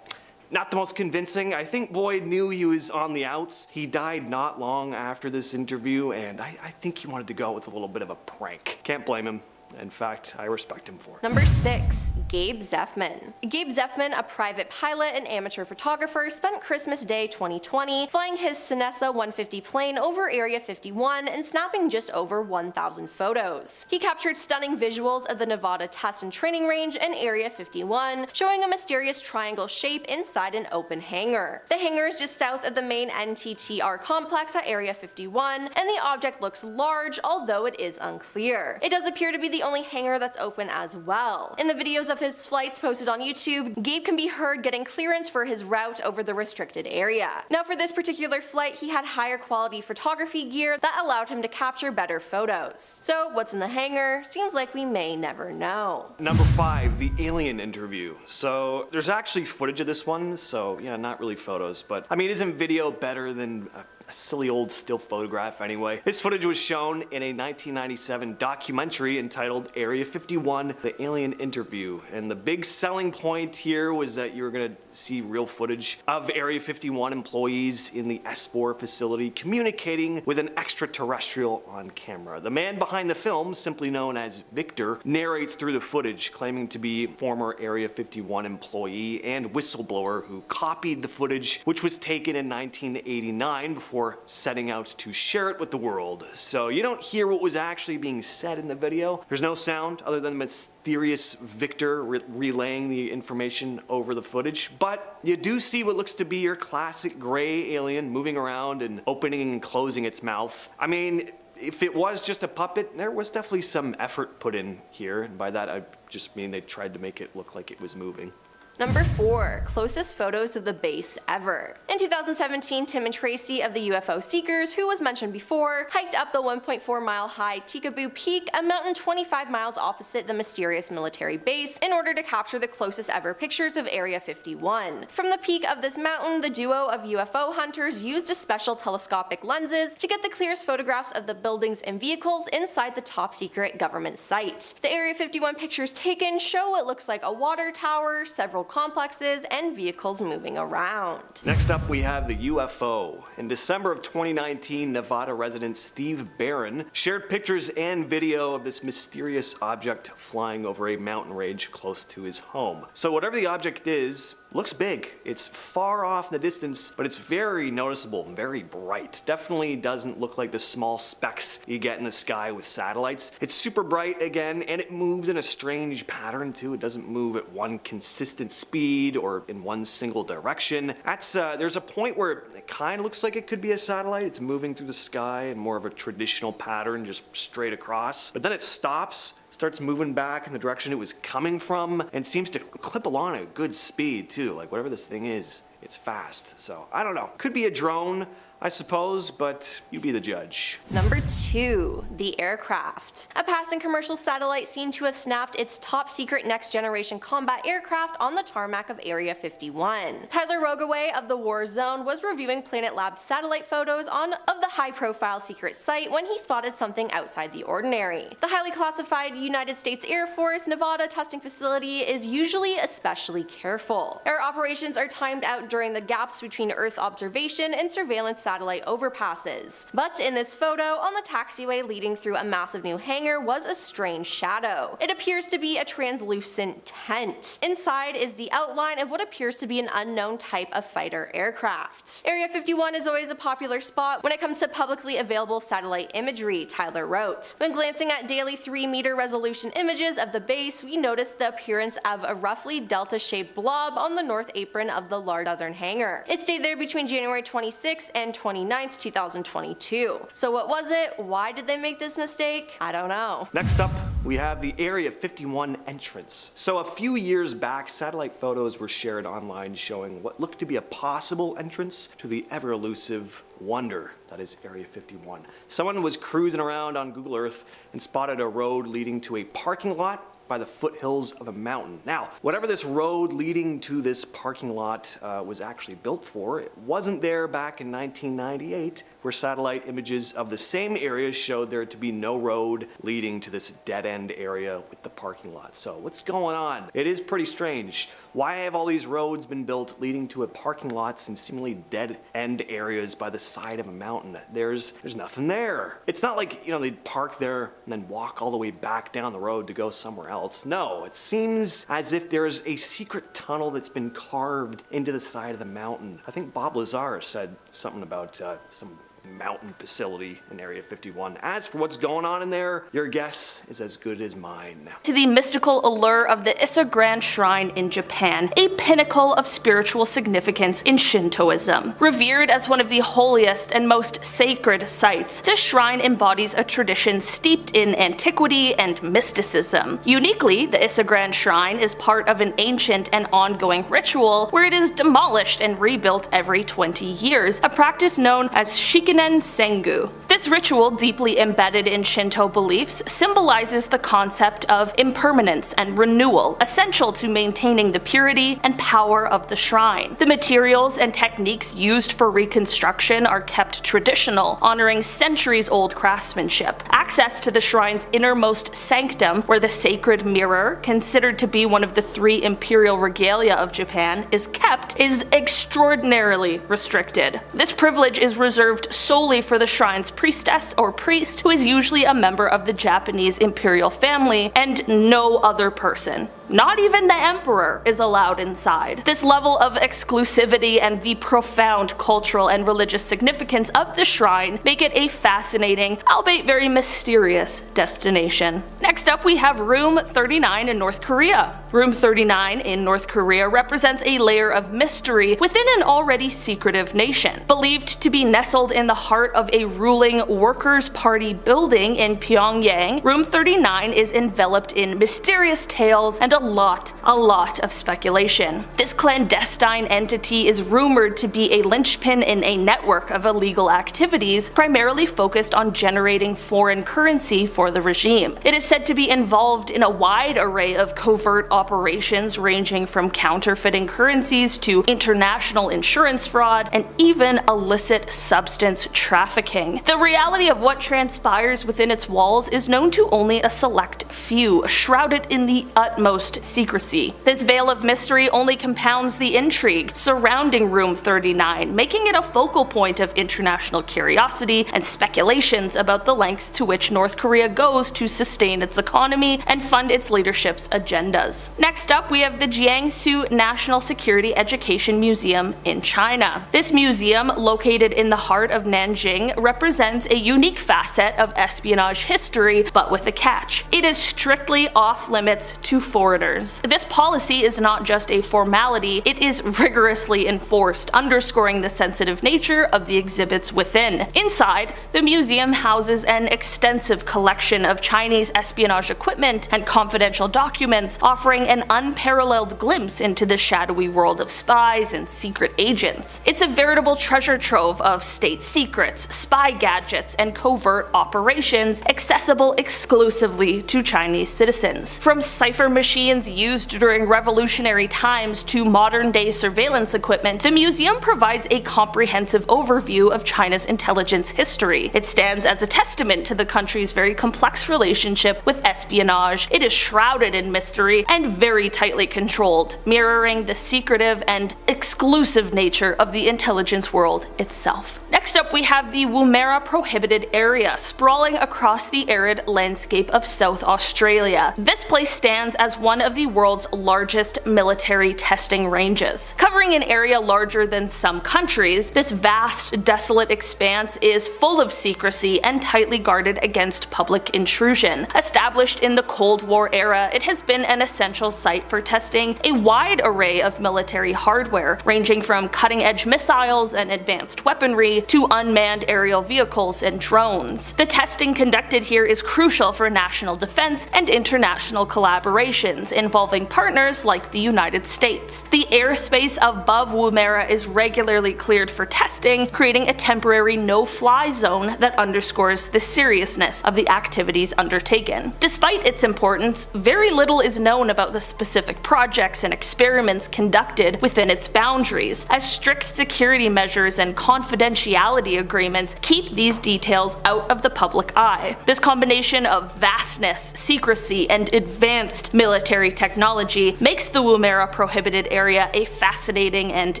not the most convincing. I think Boyd knew he was on the outs. He died not long after this interview, and I think he wanted to go with a little bit of a prank. Can't blame him. In fact, I respect him for it.
Number 6. Gabe Zeffman. Gabe Zeffman, a private pilot and amateur photographer, spent Christmas Day 2020 flying his Cessna 150 plane over Area 51 and snapping just over 1,000 photos. He captured stunning visuals of the Nevada test and training range and Area 51, showing a mysterious triangle shape inside an open hangar. The hangar is just south of the main NTTR complex at Area 51, and the object looks large, although it is unclear. It does appear to be the only hangar that's open as well. In the videos of his flights posted on YouTube, Gabe can be heard getting clearance for his route over the restricted area. Now for this particular flight, he had higher quality photography gear that allowed him to capture better photos. So what's in the hangar? Seems like we may never know.
Number 5, the alien interview. So there's actually footage of this one, so yeah, not really photos, but I mean, isn't video better than a silly old still photograph anyway? This footage was shown in a 1997 documentary entitled Area 51, The Alien Interview, and the big selling point here was that you were going to see real footage of Area 51 employees in the S4 facility communicating with an extraterrestrial on camera. The man behind the film, simply known as Victor, narrates through the footage, claiming to be former Area 51 employee and whistleblower who copied the footage, which was taken in 1989 before before setting out to share it with the world. So you don't hear what was actually being said in the video. There's no sound other than the mysterious Victor relaying the information over the footage, but you do see what looks to be your classic gray alien moving around and opening and closing its mouth. I mean, if it was just a puppet, there was definitely some effort put in here, and by that I just mean they tried to make it look like it was moving.
Number 4. Closest photos of the base ever. In 2017, Tim and Tracy of the UFO Seekers, who was mentioned before, hiked up the 1.4 mile high Tikaboo Peak, a mountain 25 miles opposite the mysterious military base, in order to capture the closest ever pictures of Area 51. From the peak of this mountain, the duo of UFO hunters used a special telescopic lenses to get the clearest photographs of the buildings and vehicles inside the top secret government site. The Area 51 pictures taken show what looks like a water tower, several complexes, and vehicles moving around.
Next up, we have the UFO. In December of 2019, Nevada resident Steve Barron shared pictures and video of this mysterious object flying over a mountain range close to his home. So whatever the object is, looks big. It's far off in the distance, but it's very noticeable and very bright. Definitely doesn't look like the small specks you get in the sky with satellites. It's super bright again, and it moves in a strange pattern too. It doesn't move at one consistent speed or in one single direction. There's a point where it kind of looks like it could be a satellite. It's moving through the sky in more of a traditional pattern, just straight across. But then it stops, starts moving back in the direction it was coming from, and seems to clip along at a good speed too. Like whatever this thing is, it's fast. So I don't know. Could be a drone, I suppose, but you be the judge.
Number 2. The aircraft. A passing commercial satellite seemed to have snapped its top secret next generation combat aircraft on the tarmac of Area 51. Tyler Rogaway of the War Zone was reviewing Planet Labs satellite photos of the high profile secret site when he spotted something outside the ordinary. The highly classified United States Air Force Nevada testing facility is usually especially careful. Air operations are timed out during the gaps between Earth observation and surveillance satellite overpasses. But in this photo, on the taxiway leading through a massive new hangar was a strange shadow. It appears to be a translucent tent. Inside is the outline of what appears to be an unknown type of fighter aircraft. Area 51 is always a popular spot when it comes to publicly available satellite imagery, Tyler wrote. When glancing at daily 3-meter resolution images of the base, we noticed the appearance of a roughly delta-shaped blob on the north apron of the large southern hangar. It stayed there between January 26th and 29th, 2022. So what was it? Why did they make this mistake? I don't know.
Next up, we have the Area 51 entrance. So a few years back, satellite photos were shared online showing what looked to be a possible entrance to the ever elusive wonder that is Area 51. Someone was cruising around on Google Earth and spotted a road leading to a parking lot by the foothills of a mountain. Now, whatever this road leading to this parking lot was actually built for, it wasn't there back in 1998, where satellite images of the same area showed there to be no road leading to this dead-end area with the parking lot. So what's going on? It is pretty strange. Why have all these roads been built leading to a parking lots in seemingly dead-end areas by the side of a mountain? There's nothing there. It's not like, they'd park there and then walk all the way back down the road to go somewhere else. No, it seems as if there's a secret tunnel that's been carved into the side of the mountain. I think Bob Lazar said something about some mountain facility in Area 51. As for what's going on in there, your guess is as good as mine.
To the mystical allure of the Issa Grand Shrine in Japan, a pinnacle of spiritual significance in Shintoism. Revered as one of the holiest and most sacred sites, this shrine embodies a tradition steeped in antiquity and mysticism. Uniquely, the Issa Grand Shrine is part of an ancient and ongoing ritual where it is demolished and rebuilt every 20 years, a practice known as Shikinen Sengu. This ritual, deeply embedded in Shinto beliefs, symbolizes the concept of impermanence and renewal, essential to maintaining the purity and power of the shrine. The materials and techniques used for reconstruction are kept traditional, honoring centuries-old craftsmanship. Access to the shrine's innermost sanctum, where the sacred mirror, considered to be one of the 3 imperial regalia of Japan, is kept, is extraordinarily restricted. This privilege is reserved solely for the shrine's priestess or priest, who is usually a member of the Japanese imperial family, and no other person. Not even the emperor is allowed inside. This level of exclusivity and the profound cultural and religious significance of the shrine make it a fascinating, albeit very mysterious, destination. Next up, we have Room 39 in North Korea. Room 39 in North Korea represents a layer of mystery within an already secretive nation. Believed to be nestled in the heart of a ruling Workers' Party building in Pyongyang, Room 39 is enveloped in mysterious tales and a lot of speculation. This clandestine entity is rumored to be a linchpin in a network of illegal activities primarily focused on generating foreign currency for the regime. It is said to be involved in a wide array of covert operations ranging from counterfeiting currencies to international insurance fraud and even illicit substance trafficking. The reality of what transpires within its walls is known to only a select few, shrouded in the utmost secrecy. This veil of mystery only compounds the intrigue surrounding Room 39, making it a focal point of international curiosity and speculations about the lengths to which North Korea goes to sustain its economy and fund its leadership's agendas. Next up, we have the Jiangsu National Security Education Museum in China. This museum, located in the heart of Nanjing, represents a unique facet of espionage history, but with a catch. It is strictly off-limits to foreigners. This policy is not just a formality, it is rigorously enforced, underscoring the sensitive nature of the exhibits within. Inside, the museum houses an extensive collection of Chinese espionage equipment and confidential documents, offering an unparalleled glimpse into the shadowy world of spies and secret agents. It's a veritable treasure trove of state secrets, spy gadgets, and covert operations accessible exclusively to Chinese citizens. From cipher machines used during revolutionary times to modern-day surveillance equipment, the museum provides a comprehensive overview of China's intelligence history. It stands as a testament to the country's very complex relationship with espionage. It is shrouded in mystery and very tightly controlled, mirroring the secretive and exclusive nature of the intelligence world itself. Next up, we have the Woomera Prohibited Area, sprawling across the arid landscape of South Australia. This place stands as one of the world's largest military testing ranges. Covering an area larger than some countries, this vast, desolate expanse is full of secrecy and tightly guarded against public intrusion. Established in the Cold War era, it has been an essential site for testing a wide array of military hardware, ranging from cutting-edge missiles and advanced weaponry to unmanned aerial vehicles and drones. The testing conducted here is crucial for national defense and international collaborations involving partners like the United States. The airspace above Woomera is regularly cleared for testing, creating a temporary no-fly zone that underscores the seriousness of the activities undertaken. Despite its importance, very little is known about the specific projects and experiments conducted within its boundaries, as strict security measures and confidentiality agreements keep these details out of the public eye. This combination of vastness, secrecy, and advanced military technology makes the Woomera Prohibited Area a fascinating and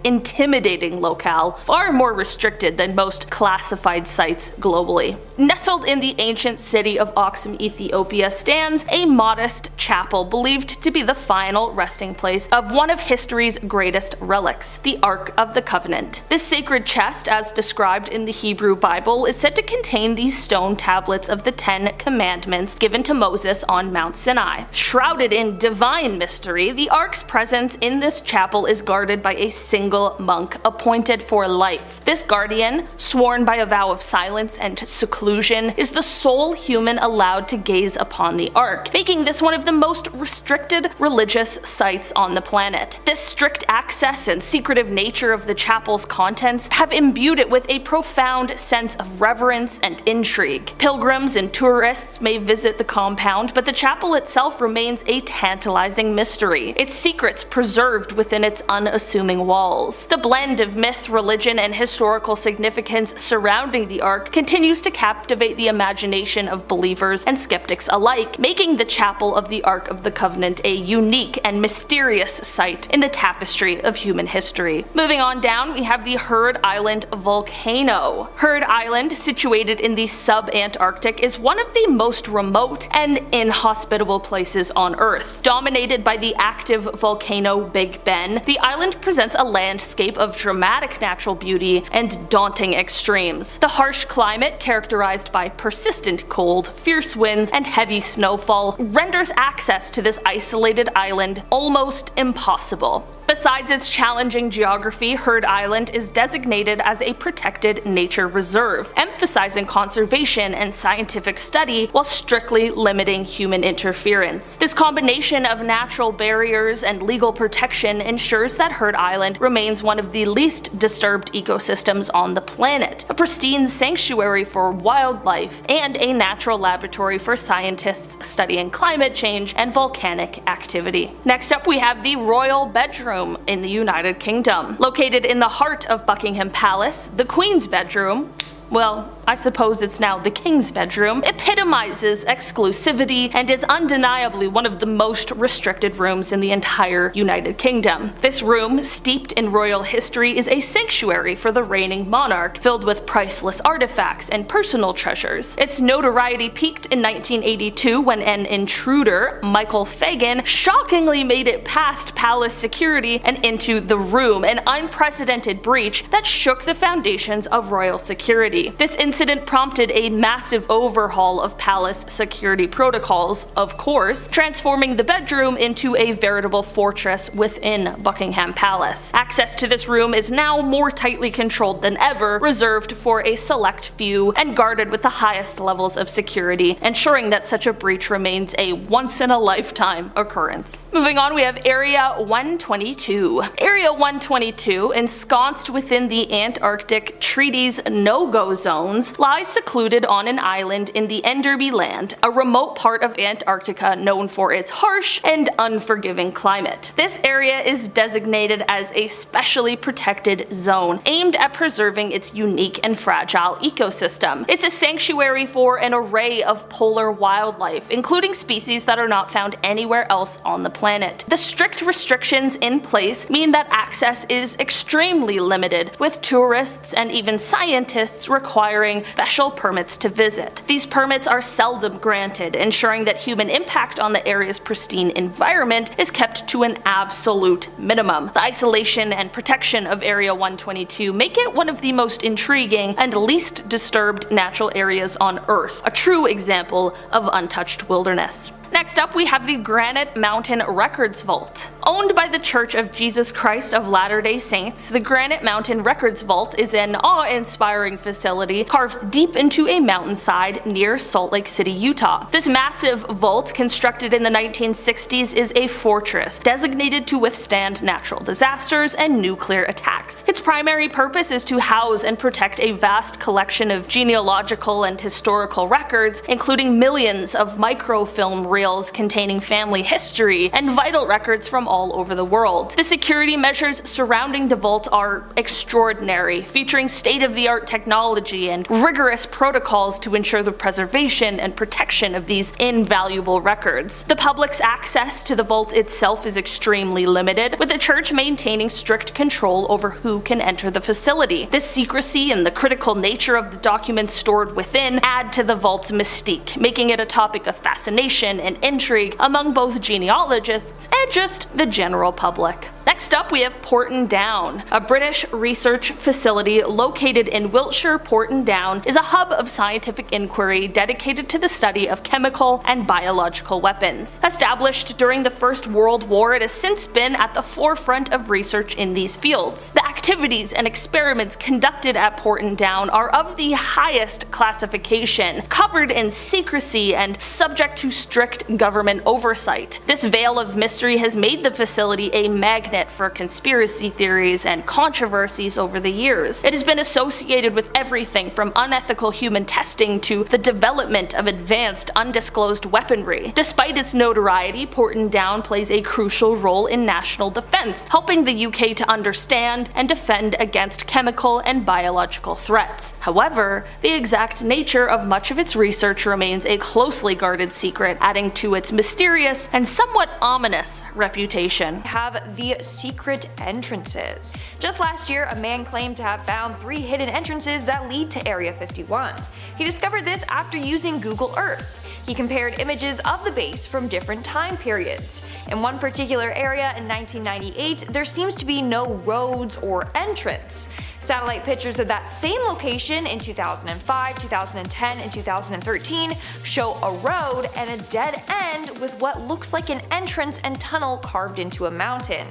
intimidating locale, far more restricted than most classified sites globally. Nestled in the ancient city of Aksum, Ethiopia, stands a modest chapel believed to be the final resting place of one of history's greatest relics, the Ark of the Covenant. This sacred chest, as described in the Hebrew Bible, is said to contain these stone tablets of the 10 Commandments given to Moses on Mount Sinai. Shrouded in divine mystery, the Ark's presence in this chapel is guarded by a single monk appointed for life. This guardian, sworn by a vow of silence and seclusion, is the sole human allowed to gaze upon the Ark, making this one of the most restricted religious sites on the planet. This strict access and secretive nature of the chapel's contents have imbued it with a profound sense of reverence and intrigue. Pilgrims and tourists may visit the compound, but the chapel itself remains a tantalizing mystery, its secrets preserved within its unassuming walls. The blend of myth, religion, and historical significance surrounding the Ark continues to captivate the imagination of believers and skeptics alike, making the Chapel of the Ark of the Covenant a unique and mysterious site in the tapestry of human history. Moving on down, we have the Heard Island volcano volcano. Heard Island, situated in the sub-Antarctic, is one of the most remote and inhospitable places on Earth. Dominated by the active volcano Big Ben, the island presents a landscape of dramatic natural beauty and daunting extremes. The harsh climate, characterized by persistent cold, fierce winds, and heavy snowfall, renders access to this isolated island almost impossible. Besides its challenging geography, Heard Island is designated as a protected nature reserve, emphasizing conservation and scientific study while strictly limiting human interference. This combination of natural barriers and legal protection ensures that Heard Island remains one of the least disturbed ecosystems on the planet, a pristine sanctuary for wildlife, and a natural laboratory for scientists studying climate change and volcanic activity. Next up, we have the Royal Bedroom in the United Kingdom. Located in the heart of Buckingham Palace, the Queen's bedroom, well, I suppose it's now the King's bedroom, epitomizes exclusivity and is undeniably one of the most restricted rooms in the entire United Kingdom. This room, steeped in royal history, is a sanctuary for the reigning monarch, filled with priceless artifacts and personal treasures. Its notoriety peaked in 1982 when an intruder, Michael Fagan, shockingly made it past palace security and into the room, an unprecedented breach that shook the foundations of royal security. This incident prompted a massive overhaul of palace security protocols, of course, transforming the bedroom into a veritable fortress within Buckingham Palace. Access to this room is now more tightly controlled than ever, reserved for a select few, and guarded with the highest levels of security, ensuring that such a breach remains a once-in-a-lifetime occurrence. Moving on, we have Area 122. Area 122, ensconced within the Antarctic Treaty's no-go zones, lies secluded on an island in the Enderby Land, a remote part of Antarctica known for its harsh and unforgiving climate. This area is designated as a specially protected zone, aimed at preserving its unique and fragile ecosystem. It's a sanctuary for an array of polar wildlife, including species that are not found anywhere else on the planet. The strict restrictions in place mean that access is extremely limited, with tourists and even scientists requiring special permits to visit. These permits are seldom granted, ensuring that human impact on the area's pristine environment is kept to an absolute minimum. The isolation and protection of Area 122 make it one of the most intriguing and least disturbed natural areas on Earth, a true example of untouched wilderness. Next up, we have the Granite Mountain Records Vault. Owned by the Church of Jesus Christ of Latter-day Saints, the Granite Mountain Records Vault is an awe-inspiring facility carved deep into a mountainside near Salt Lake City, Utah. This massive vault, constructed in the 1960s, is a fortress designated to withstand natural disasters and nuclear attacks. Its primary purpose is to house and protect a vast collection of genealogical and historical records, including millions of microfilm reels containing family history and vital records from all over the world. The security measures surrounding the vault are extraordinary, featuring state-of-the-art technology and rigorous protocols to ensure the preservation and protection of these invaluable records. The public's access to the vault itself is extremely limited, with the church maintaining strict control over who can enter the facility. This secrecy and the critical nature of the documents stored within add to the vault's mystique, making it a topic of fascination and intrigue among both genealogists and just the general public. Next up, we have Porton Down. A British research facility located in Wiltshire, Porton Down is a hub of scientific inquiry dedicated to the study of chemical and biological weapons. Established during the First World War, it has since been at the forefront of research in these fields. The activities and experiments conducted at Porton Down are of the highest classification, covered in secrecy and subject to strict government oversight. This veil of mystery has made the facility a magnet for conspiracy theories and controversies over the years. It has been associated with everything from unethical human testing to the development of advanced undisclosed weaponry. Despite its notoriety, Porton Down plays a crucial role in national defense, helping the UK to understand and defend against chemical and biological threats. However, the exact nature of much of its research remains a closely guarded secret, adding adding to its mysterious and somewhat ominous reputation.
Have the secret entrances. Just last year, a man claimed to have found 3 hidden entrances that lead to Area 51. He discovered this after using Google Earth. He compared images of the base from different time periods. In one particular area in 1998, there seems to be no roads or entrance. Satellite pictures of that same location in 2005, 2010, and 2013 show a road and a dead end with what looks like an entrance and tunnel carved into a mountain.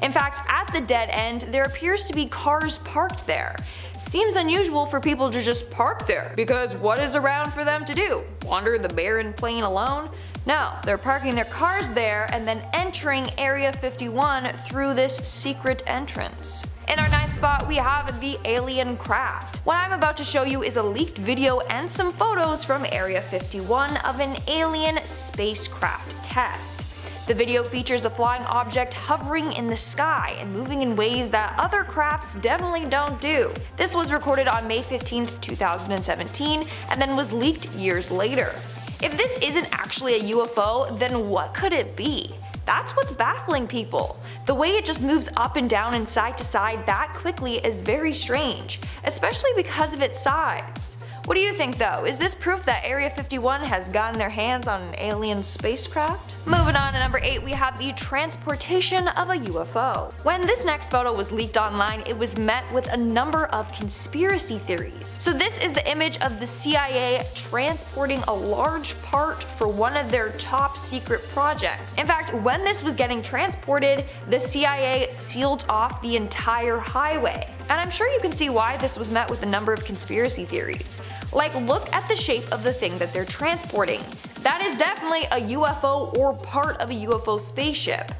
In fact, at the dead end, there appears to be cars parked there. Seems unusual for people to just park there, because what is around for them to do? Wander the barren plain alone? No, they're parking their cars there and then entering Area 51 through this secret entrance. In our 9th spot, we have the alien craft. What I'm about to show you is a leaked video and some photos from Area 51 of an alien spacecraft test. The video features a flying object hovering in the sky and moving in ways that other crafts definitely don't do. This was recorded on May 15, 2017, and then was leaked years later. If this isn't actually a UFO, then what could it be? That's what's baffling people. The way it just moves up and down and side to side that quickly is very strange, especially because of its size. What do you think though? Is this proof that Area 51 has gotten their hands on an alien spacecraft? Moving on to number 8, we have the transportation of a UFO. When this next photo was leaked online, it was met with a number of conspiracy theories. So this is the image of the CIA transporting a large part for one of their top secret projects. In fact, when this was getting transported, the CIA sealed off the entire highway. And I'm sure you can see why this was met with a number of conspiracy theories. Like, look at the shape of the thing that they're transporting. That is definitely a UFO or part of a UFO spaceship.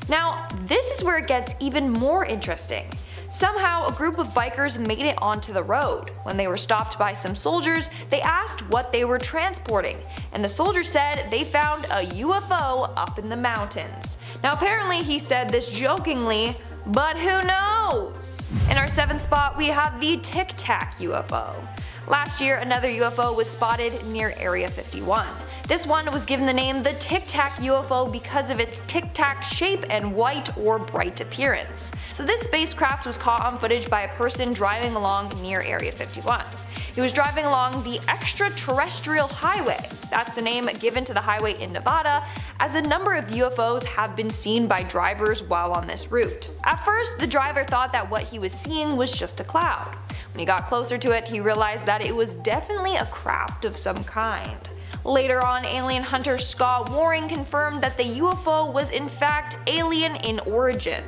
Now, this is where it gets even more interesting. Somehow, a group of bikers made it onto the road. When they were stopped by some soldiers, they asked what they were transporting, and the soldier said they found a UFO up in the mountains. Now apparently he said this jokingly, but who knows? In our 7th spot, we have the Tic Tac UFO. Last year, another UFO was spotted near Area 51. This one was given the name the Tic Tac UFO because of its tic tac shape and white or bright appearance. So this spacecraft was caught on footage by a person driving along near Area 51. He was driving along the extraterrestrial highway. That's the name given to the highway in Nevada, as a number of UFOs have been seen by drivers while on this route. At first, the driver thought that what he was seeing was just a cloud. When he got closer to it, he realized that it was definitely a craft of some kind. Later on, alien hunter Scott Waring confirmed that the UFO was in fact alien in origin.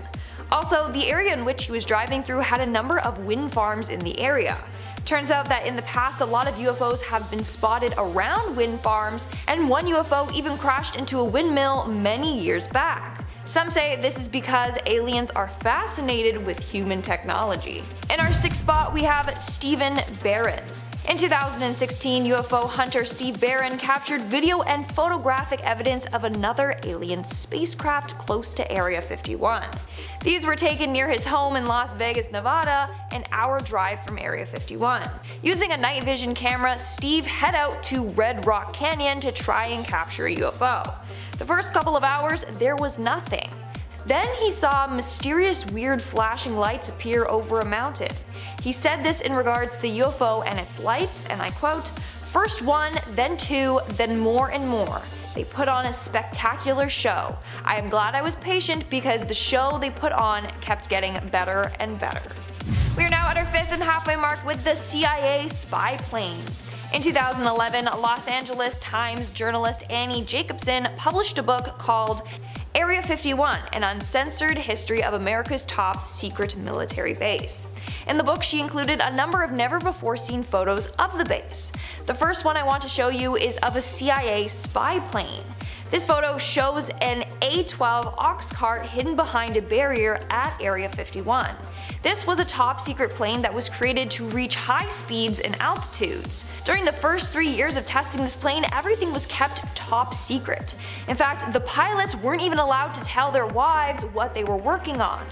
Also, the area in which he was driving through had a number of wind farms in the area. Turns out that in the past, a lot of UFOs have been spotted around wind farms, and one UFO even crashed into a windmill many years back. Some say this is because aliens are fascinated with human technology. In our 6th spot, we have Stephen Barron. In 2016, UFO hunter Steve Barron captured video and photographic evidence of another alien spacecraft close to Area 51. These were taken near his home in Las Vegas, Nevada, an hour drive from Area 51. Using a night vision camera, Steve head out to Red Rock Canyon to try and capture a UFO. The first couple of hours, there was nothing. Then he saw mysterious weird flashing lights appear over a mountain. He said this in regards to the UFO and its lights, and I quote, "First one, then two, then more and more. They put on a spectacular show. I am glad I was patient because the show they put on kept getting better and better." We are now at our 5th and halfway mark with the CIA spy plane. In 2011, Los Angeles Times journalist Annie Jacobson published a book called Area 51, an uncensored history of America's top secret military base. In the book, she included a number of never-before-seen photos of the base. The first one I want to show you is of a CIA spy plane. This photo shows an A-12 ox cart hidden behind a barrier at Area 51. This was a top secret plane that was created to reach high speeds and altitudes. During the first 3 years of testing this plane, everything was kept top secret. In fact, the pilots weren't even allowed to tell their wives what they were working on.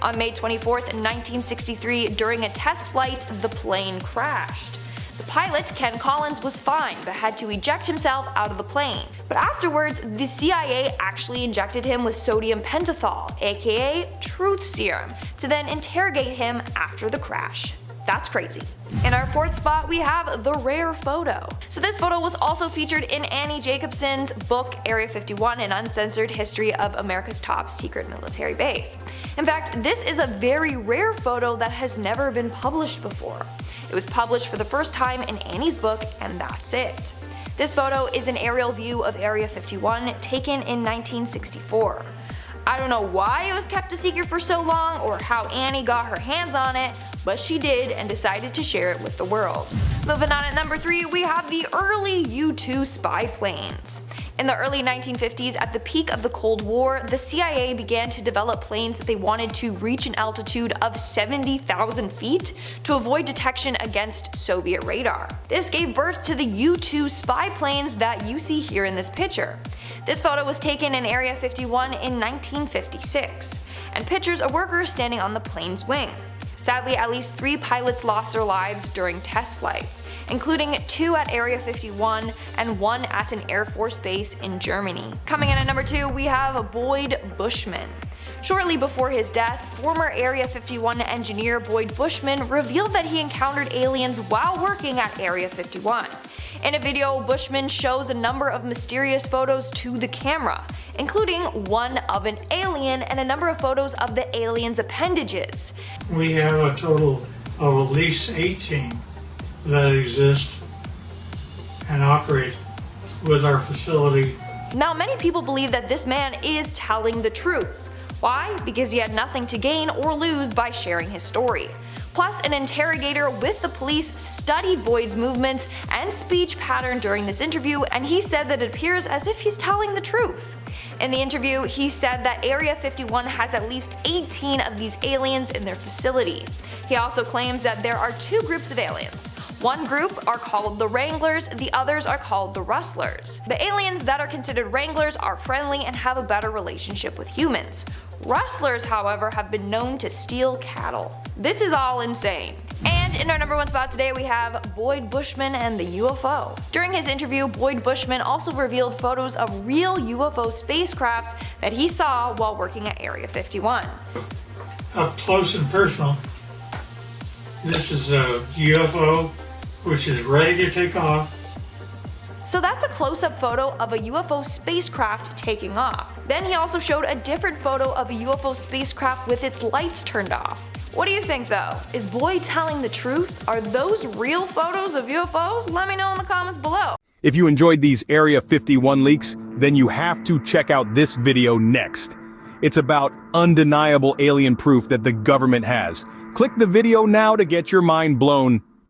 On May 24, 1963, during a test flight, the plane crashed. The pilot, Ken Collins, was fine but had to eject himself out of the plane. But afterwards, the CIA actually injected him with sodium pentothal, aka truth serum, to then interrogate him after the crash. That's crazy. In our fourth spot, we have the rare photo. So this photo was also featured in Annie Jacobsen's book Area 51, An Uncensored History of America's Top Secret Military Base. In fact, this is a very rare photo that has never been published before. It was published for the first time in Annie's book, and that's it. This photo is an aerial view of Area 51 taken in 1964. I don't know why it was kept a secret for so long or how Annie got her hands on it, but she did and decided to share it with the world. Moving on at number 3, we have the early U-2 spy planes. In the early 1950s, at the peak of the Cold War, the CIA began to develop planes that they wanted to reach an altitude of 70,000 feet to avoid detection against Soviet radar. This gave birth to the U-2 spy planes that you see here in this picture. This photo was taken in Area 51 in 1956, and pictures of workers standing on the plane's wing. Sadly, at least 3 pilots lost their lives during test flights, including 2 at Area 51 and 1 at an Air Force base in Germany. Coming in at number 2, we have Boyd Bushman. Shortly before his death, former Area 51 engineer Boyd Bushman revealed that he encountered aliens while working at Area 51. In a video, Bushman shows a number of mysterious photos to the camera, including one of an alien and a number of photos of the alien's appendages.
We have a total of at least 18 that exist and operate with our facility.
Now, many people believe that this man is telling the truth. Why? Because he had nothing to gain or lose by sharing his story. Plus, an interrogator with the police studied Boyd's movements and speech pattern during this interview, and he said that it appears as if he's telling the truth. In the interview, he said that Area 51 has at least 18 of these aliens in their facility. He also claims that there are 2 groups of aliens. One group are called the Wranglers, the others are called the Rustlers. The aliens that are considered Wranglers are friendly and have a better relationship with humans. Rustlers, however, have been known to steal cattle. This is all insane. And in our number 1 spot today, we have Boyd Bushman and the UFO. During his interview, Boyd Bushman also revealed photos of real UFO spacecrafts that he saw while working at Area 51.
Up close and personal, this is a UFO which is ready to take off.
So that's a close-up photo of a UFO spacecraft taking off. Then he also showed a different photo of a UFO spacecraft with its lights turned off. What do you think though? Is Boyd telling the truth? Are those real photos of UFOs? Let me know in the comments below.
If you enjoyed these Area 51 leaks, then you have to check out this video next. It's about undeniable alien proof that the government has. Click the video now to get your mind blown.